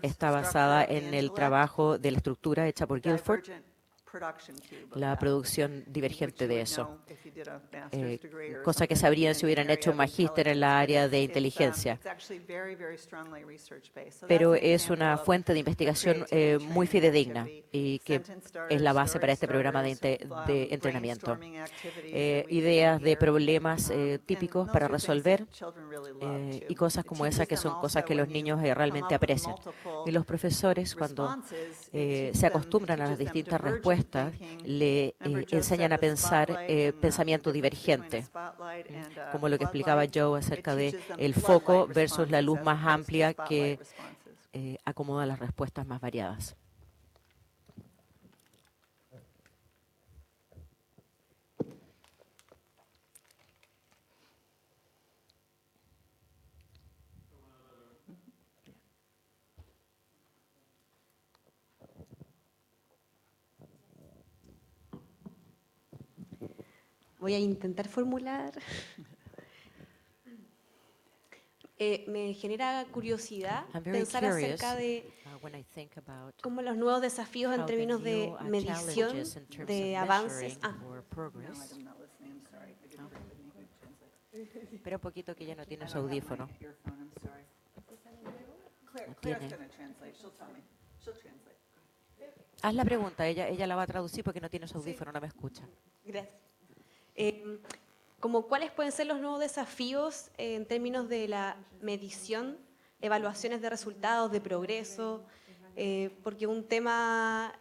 Está basada en el trabajo de la estructura hecha por Guilford, la producción divergente de eso, cosa que sabrían si hubieran hecho un magíster en la área de inteligencia. Pero es una fuente de investigación muy fidedigna y que es la base para este programa de entrenamiento. Ideas de problemas típicos para resolver y cosas como esas, que son cosas que los niños realmente aprecian. Y los profesores, cuando se acostumbran a las distintas respuestas, le enseñan a pensar pensamiento divergente, como lo que explicaba Joe acerca de el foco versus la luz más amplia que acomoda las respuestas más variadas. Voy a intentar formular. Me genera curiosidad pensar acerca de cómo los nuevos desafíos en términos de medición, de avances. Espera un poquito que ella no tiene su audífono. Haz la pregunta, ella la va a traducir porque no tiene su audífono, no me escucha. Gracias. ¿Cuáles pueden ser los nuevos desafíos en términos de la medición, evaluaciones de resultados, de progreso? Porque un tema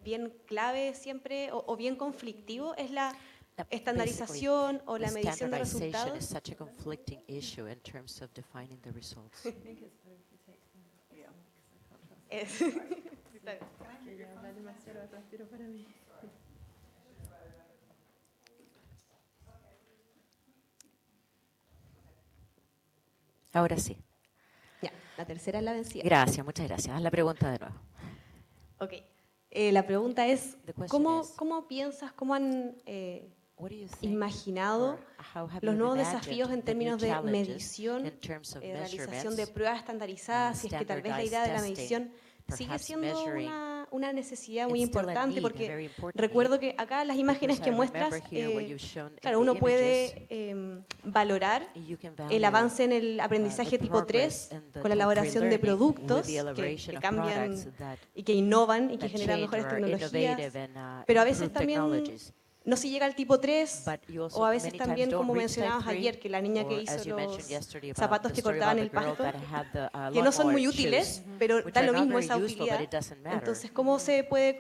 bien clave siempre o bien conflictivo es la estandarización o la medición de resultados. Ahora sí. Ya, la tercera es la vencida. Gracias, muchas gracias. Haz la pregunta de nuevo. Ok. La pregunta es, ¿cómo piensas, cómo han imaginado los nuevos desafíos en términos de medición, realización de pruebas estandarizadas, si es que tal vez la idea de la medición sigue siendo una necesidad muy importante, porque recuerdo que acá las imágenes que muestras, claro, uno puede valorar el avance en el aprendizaje tipo 3 con la elaboración de productos que cambian y que innovan y que generan mejores tecnologías, pero a veces también no se llega al tipo 3, o a veces también, como mencionabas ayer, que la niña que hizo los zapatos que cortaban el pasto, que no son muy útiles, pero da lo mismo esa utilidad. Entonces, ¿cómo se puede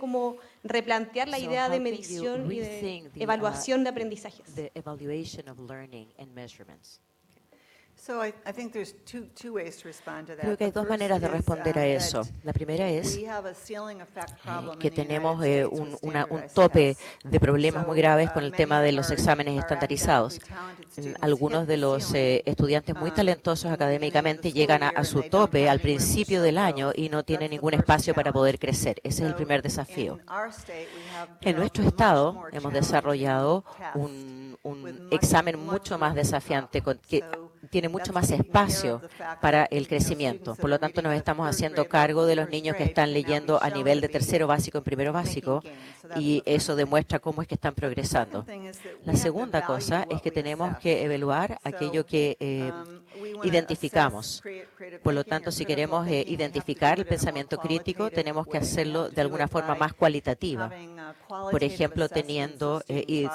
replantear la idea de medición y de evaluación de aprendizajes? Creo que hay dos maneras de responder a eso. La primera es que tenemos un tope de problemas muy graves con el tema de los exámenes estandarizados. Algunos de los estudiantes muy talentosos académicamente llegan a su tope al principio del año y no tienen ningún espacio para poder crecer. Ese es el primer desafío. En nuestro estado hemos desarrollado un examen mucho más desafiante, que tiene mucho más espacio para el crecimiento. Por lo tanto, nos estamos haciendo cargo de los niños que están leyendo a nivel de tercero básico en primero básico, y eso demuestra cómo es que están progresando. La segunda cosa es que tenemos que evaluar aquello que identificamos. Por lo tanto, si queremos identificar el pensamiento crítico, tenemos que hacerlo de alguna forma más cualitativa. Por ejemplo, teniendo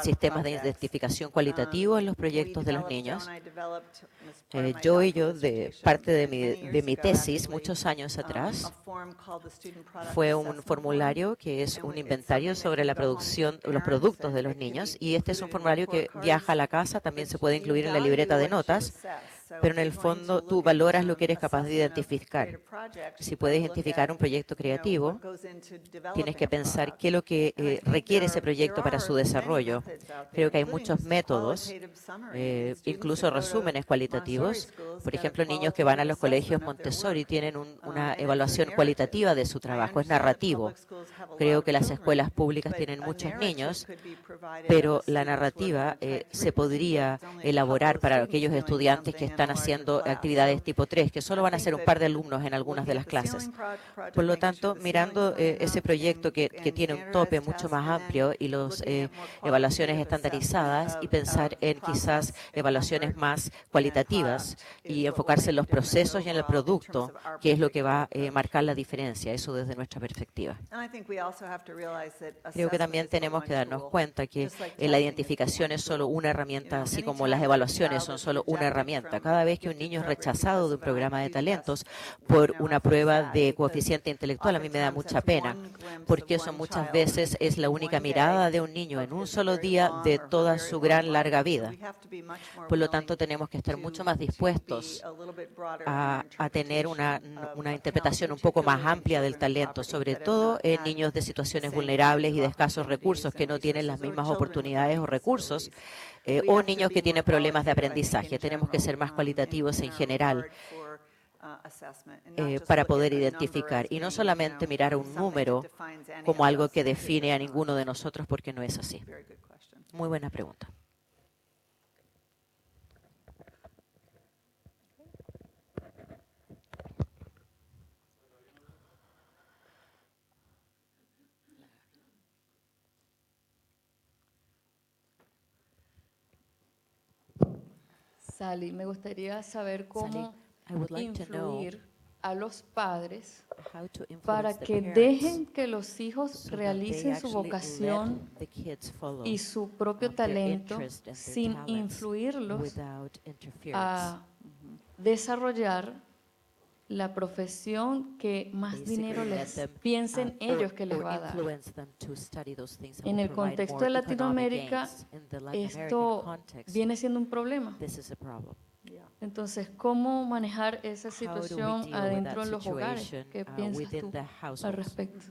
sistemas de identificación cualitativo en los proyectos de los niños. Yo, de parte de mi tesis, muchos años atrás, fue un formulario que es un inventario sobre la producción, los productos de los niños, y este es un formulario que viaja a la casa, también se puede incluir en la libreta de notas, pero en el fondo tú valoras lo que eres capaz de identificar. Si puedes identificar un proyecto creativo, tienes que pensar qué es lo que requiere ese proyecto para su desarrollo. Creo que hay muchos métodos, incluso resúmenes cualitativos. Por ejemplo, niños que van a los colegios Montessori tienen una evaluación cualitativa de su trabajo, es narrativo. Creo que las escuelas públicas tienen muchos niños, pero la narrativa se podría elaborar para aquellos estudiantes que están haciendo actividades tipo 3, que solo van a ser un par de alumnos en algunas de las clases. Por lo tanto, mirando ese proyecto que tiene un tope mucho más amplio y las evaluaciones estandarizadas, y pensar en quizás evaluaciones más cualitativas y enfocarse en los procesos y en el producto, que es lo que va a marcar la diferencia, eso desde nuestra perspectiva. Creo que también tenemos que darnos cuenta que la identificación es solo una herramienta, así como las evaluaciones son solo una herramienta. Cada vez que un niño es rechazado de un programa de talentos por una prueba de coeficiente intelectual, a mí me da mucha pena, porque eso muchas veces es la única mirada de un niño en un solo día de toda su gran larga vida. Por lo tanto, tenemos que estar mucho más dispuestos a tener una interpretación un poco más amplia del talento, sobre todo en niños de situaciones vulnerables y de escasos recursos, que no tienen las mismas oportunidades o recursos, o niños que tienen problemas de aprendizaje. Tenemos que ser más cualitativos en general para poder identificar, y no solamente mirar un número como algo que define a ninguno de nosotros, porque no es así. Muy buena pregunta. Sally, me gustaría saber cómo influir a los padres para que dejen que los hijos realicen su vocación y su propio talento sin influirlos a desarrollar la profesión que más dinero les piensen ellos que les va a dar. En el contexto de Latinoamérica, esto viene siendo un problema. Entonces, ¿cómo manejar esa situación adentro de los hogares? ¿Qué piensas tú al respecto?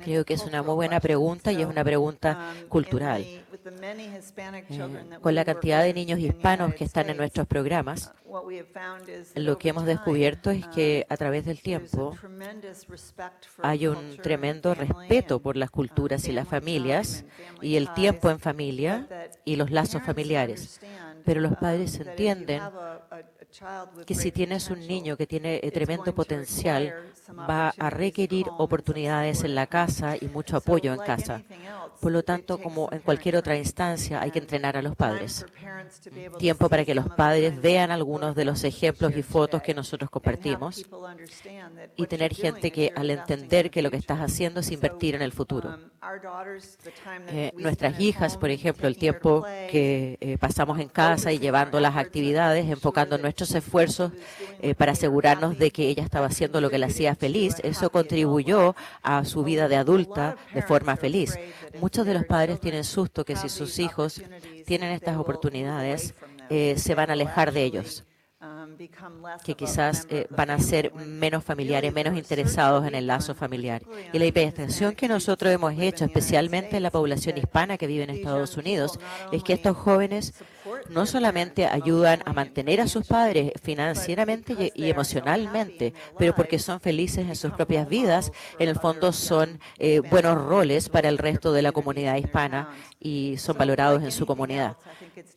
Creo que es una muy buena pregunta y es una pregunta cultural. Con la cantidad de niños hispanos que están en nuestros programas, lo que hemos descubierto es que a través del tiempo hay un tremendo respeto por las culturas y las familias y el tiempo en familia y los lazos familiares. Pero los padres entienden que si tienes un niño que tiene tremendo potencial, va a requerir oportunidades en la casa y mucho apoyo en casa. Por lo tanto, como en cualquier otra instancia, hay que entrenar a los padres. Tiempo para que los padres vean algunos de los ejemplos y fotos que nosotros compartimos y tener gente que al entender que lo que estás haciendo es invertir en el futuro. Nuestras hijas, por ejemplo, el tiempo que pasamos en casa y llevando las actividades, enfocando nuestros esfuerzos para asegurarnos de que ella estaba haciendo lo que la hacía feliz, eso contribuyó a su vida de adulta de forma feliz. Muchos de los padres tienen susto que si sus hijos tienen estas oportunidades, se van a alejar de ellos, que quizás van a ser menos familiares, menos interesados en el lazo familiar. Y la investigación que nosotros hemos hecho, especialmente en la población hispana que vive en Estados Unidos, es que estos jóvenes no solamente ayudan a mantener a sus padres financieramente y emocionalmente, pero porque son felices en sus propias vidas, en el fondo son buenos roles para el resto de la comunidad hispana y son valorados en su comunidad.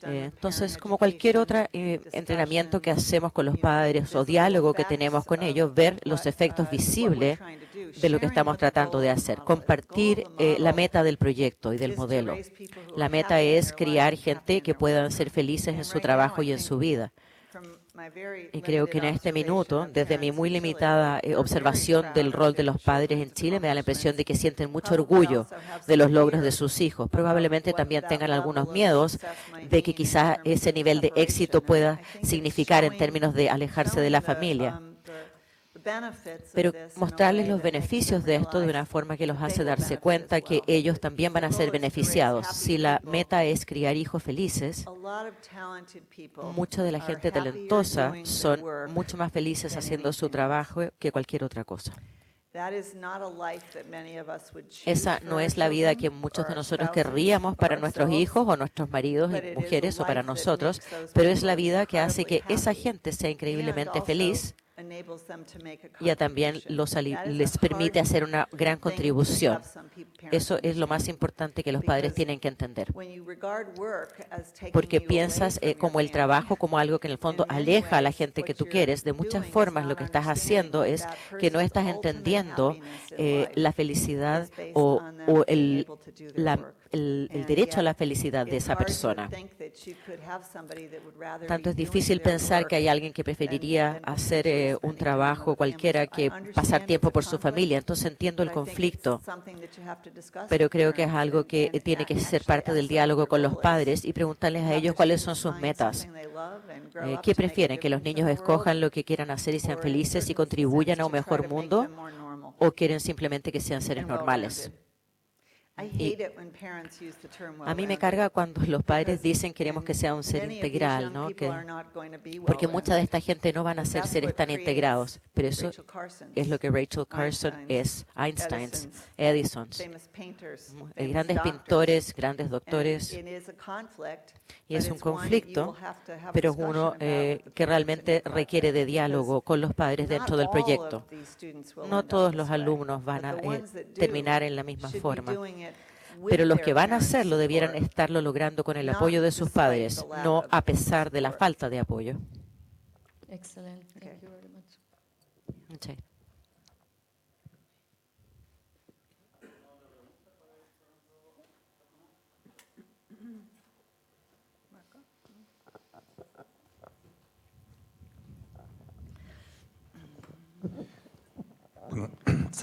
Entonces, como cualquier otro entrenamiento que hacemos con los padres o diálogo que tenemos con ellos, ver los efectos visibles de lo que estamos tratando de hacer. Compartir la meta del proyecto y del modelo. La meta es criar gente que puedan ser felices en su trabajo y en su vida. Y creo que en este minuto, desde mi muy limitada observación del rol de los padres en Chile, me da la impresión de que sienten mucho orgullo de los logros de sus hijos. Probablemente también tengan algunos miedos de que quizás ese nivel de éxito pueda significar en términos de alejarse de la familia. Pero mostrarles los beneficios de esto de una forma que los hace darse cuenta que ellos también van a ser beneficiados. Si la meta es criar hijos felices, mucha de la gente talentosa son mucho más felices haciendo su trabajo que cualquier otra cosa. Esa no es la vida que muchos de nosotros querríamos para nuestros hijos o nuestros maridos y mujeres o para nosotros, pero es la vida que hace que esa gente sea increíblemente feliz y también les permite hacer una gran contribución. Eso es lo más importante que los padres tienen que entender. Porque piensas como el trabajo como algo que en el fondo aleja a la gente que tú quieres. De muchas formas lo que estás haciendo es que no estás entendiendo la felicidad o el derecho a la felicidad de esa persona. Tanto es difícil pensar que hay alguien que preferiría hacer un trabajo cualquiera que pasar tiempo por su familia. Entonces entiendo el conflicto, pero creo que es algo que tiene que ser parte del diálogo con los padres y preguntarles a ellos cuáles son sus metas. ¿Qué prefieren? ¿Que los niños escojan lo que quieran hacer y sean felices y contribuyan a un mejor mundo? ¿O quieren simplemente que sean seres normales? Y a mí me carga cuando los padres dicen queremos que sea un ser integral, ¿no? Porque mucha de esta gente no van a ser seres tan integrados, pero eso es lo que Rachel Carson es, Einstein, Edison, grandes pintores, grandes doctores, y es un conflicto, pero es uno que realmente requiere de diálogo con los padres dentro del proyecto. No todos los alumnos van a terminar en la misma forma, pero los que van a hacerlo debieran estarlo logrando con el apoyo de sus padres, no a pesar de la falta de apoyo. Excelente. Thank you very much. Okay.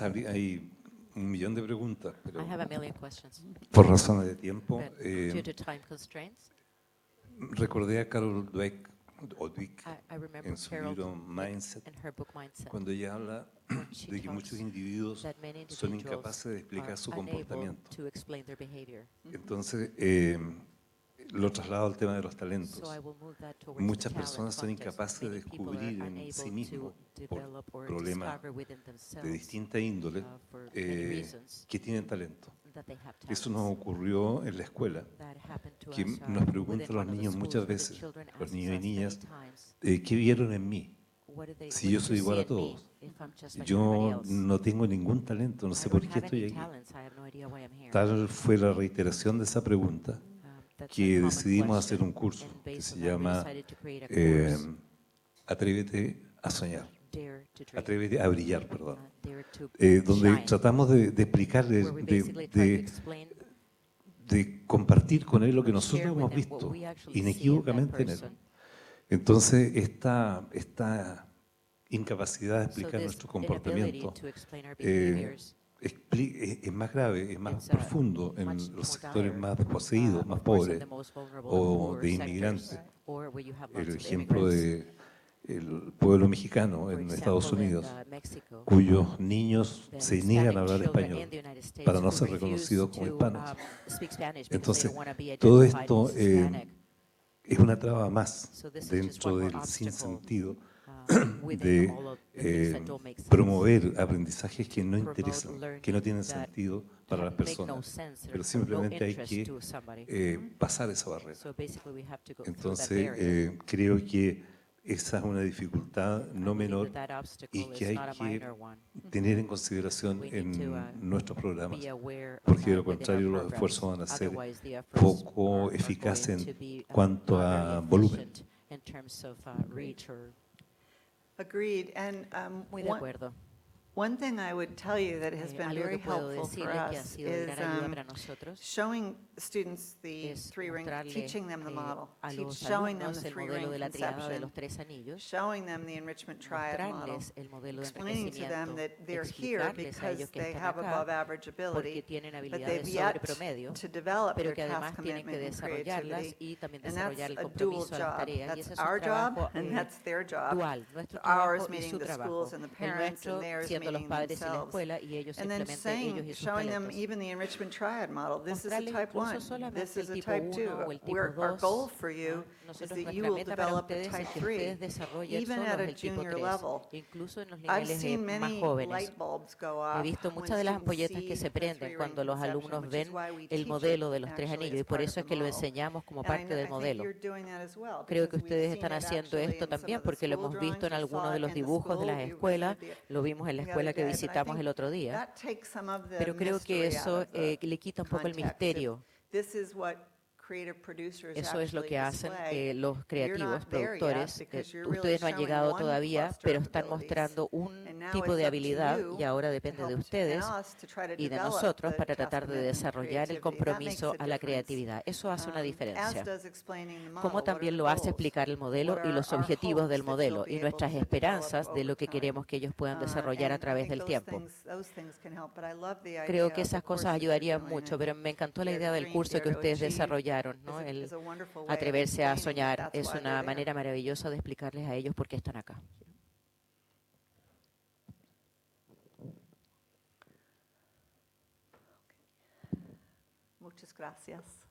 hay un millón de preguntas, pero por razones de tiempo, recordé a Carol Dweck en su libro Mindset, cuando ella habla de que muchos individuos son incapaces de explicar su comportamiento. Entonces, lo traslado al tema de los talentos. Muchas personas son incapaces de descubrir en sí mismos, por problemas de distinta índole, que tienen talento. Eso nos ocurrió en la escuela, que nos preguntan los niños muchas veces, los niños y niñas, ¿qué vieron en mí? Si yo soy igual a todos. Yo no tengo ningún talento, no sé por qué estoy aquí. Tal fue la reiteración de esa pregunta que decidimos hacer un curso que se llama Atrévete a soñar. Atrévete a brillar, perdón. Donde tratamos de explicarle, de compartir con él lo que nosotros hemos visto inequívocamente en él. Entonces, esta incapacidad de explicar nuestro comportamiento es más grave, es más profundo en los sectores más desposeídos, más pobres o de inmigrantes. El ejemplo del pueblo mexicano en Estados Unidos, cuyos niños se niegan a hablar español para no ser reconocidos como hispanos. Entonces, todo esto es una traba más dentro del sinsentido de promover aprendizajes que no interesan, que no tienen sentido para las personas, pero simplemente hay que pasar esa barrera. Entonces, creo que esa es una dificultad no menor y que hay que tener en consideración en nuestros programas, porque de lo contrario los esfuerzos van a ser poco eficaces en cuanto a volumen. Agreed. And Muy de acuerdo. one thing I would tell you that has been Algo very que puedo helpful for decirles que ha us sido de is gran ayuda para nosotros showing students the es three ring, mostrarle teaching them the model, a los showing them alumnos the el three modelo ring de la triada de conception, los tres anillos, showing them the enrichment triad model, mostrarles el modelo de explaining to them enriquecimiento, that they're here explicarles a because ellos que they están have acá above average porque ability, tienen but habilidades they've sobre yet promedio, to develop pero their que además task tienen que commitment and desarrollarlas creativity. y también And desarrollar that's el a dual compromiso a las job. tareas. Y That's ese es un our job trabajo and that's their job. dual, nuestro Ours trabajo y meaning su the trabajo, schools and the el parents, nuestro and theirs siendo los meaning padres y la themselves. escuela y ellos And then simplemente ellos y sus showing them talentos. even the enrichment triad model. This is a Mostrarles type 1. incluso solamente This is el a tipo type 2. 1 o el tipo Our 2. goal for you is Nosotros that you nuestra will meta para develop a ustedes type es que 3, ustedes desarrollen even solos at a el tipo junior 3, level. incluso en los I've niveles seen más many jóvenes. light bulbs go He off visto when muchas de las students ampolletas que see se the prenden three-ring cuando los conception, alumnos which is ven why we el teach modelo it de los tres actually anillos y as por part eso of es que the lo model. enseñamos como And parte del I think modelo. you're doing that as well, Creo que because we've ustedes seen están it haciendo actually esto in some también of the porque lo school hemos visto en drawings. We algunos saw de it los in the dibujos de school. las We escuelas, visited lo vimos en la the escuela other que day, but I visitamos think el otro día, that takes some of the pero creo que mystery eso out of the le quita un poco el context. misterio. This is what creative producers Eso es lo actually que hacen display. los You're creativos, not there yet productores. because you're really Ustedes no han showing llegado one todavía, cluster pero of están abilities. mostrando un And now tipo it's de up to habilidad you y ahora to depende de help ustedes and us to try to y de develop nosotros the para task tratar de commitment and desarrollar el creativity. That makes compromiso a a la difference. creatividad. Eso hace una As diferencia. does explaining the model. Como What are también the lo hace goals? explicar el modelo What y are los our objetivos hopes del that you'll modelo be y able nuestras to develop esperanzas de over lo que time? queremos que ellos puedan desarrollar a And I través think del those tiempo. things can help, but I love the idea Creo of que the esas course cosas that you're ayudarían doing. mucho, pero me encantó la Dare to idea del dream, curso dare que to ustedes achieve desarrollaron, ¿no? is a wonderful way of Atreverse a explaining that soñar that's es why una we're there. manera maravillosa de explicarles a ellos por qué están acá. Muchas gracias.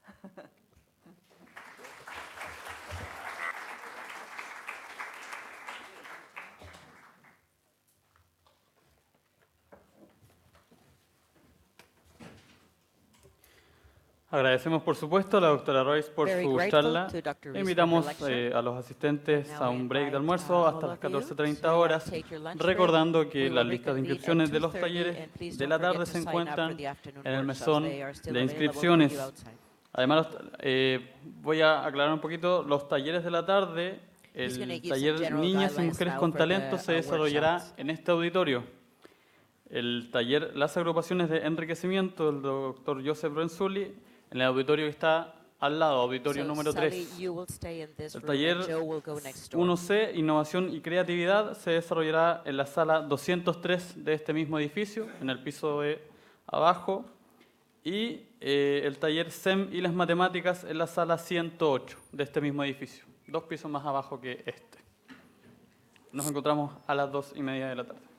Agradecemos, por supuesto, a la doctora Royce por Very su grateful charla. to Dr. Reese for her Invitamos lecture. a los asistentes Now a we un break de invite, almuerzo hasta all las of you 14:30 to, horas, take your lunch break. recordando que We will las listas de reconvene at inscripciones de los 2:30, talleres and please de don't la forget tarde to se sign up encuentran for the afternoon en el workshops. mesón They are still de available for inscripciones. you outside. Además, voy a aclarar un poquito los talleres de la tarde. He's gonna El give some taller general Niñas y guidelines Mujeres now con for Talento the, se desarrollará workshops. en este auditorio. El taller Las agrupaciones de enriquecimiento del doctor Joseph Renzulli en el auditorio que está al lado, auditorio número 3. El taller 1C, Innovación y Creatividad, se desarrollará en la sala 203 de este mismo edificio, en el piso de abajo, y el taller SEM y las Matemáticas en la sala 108 de este mismo edificio, 2 pisos más abajo que este. Nos encontramos a las 2:30 de la tarde.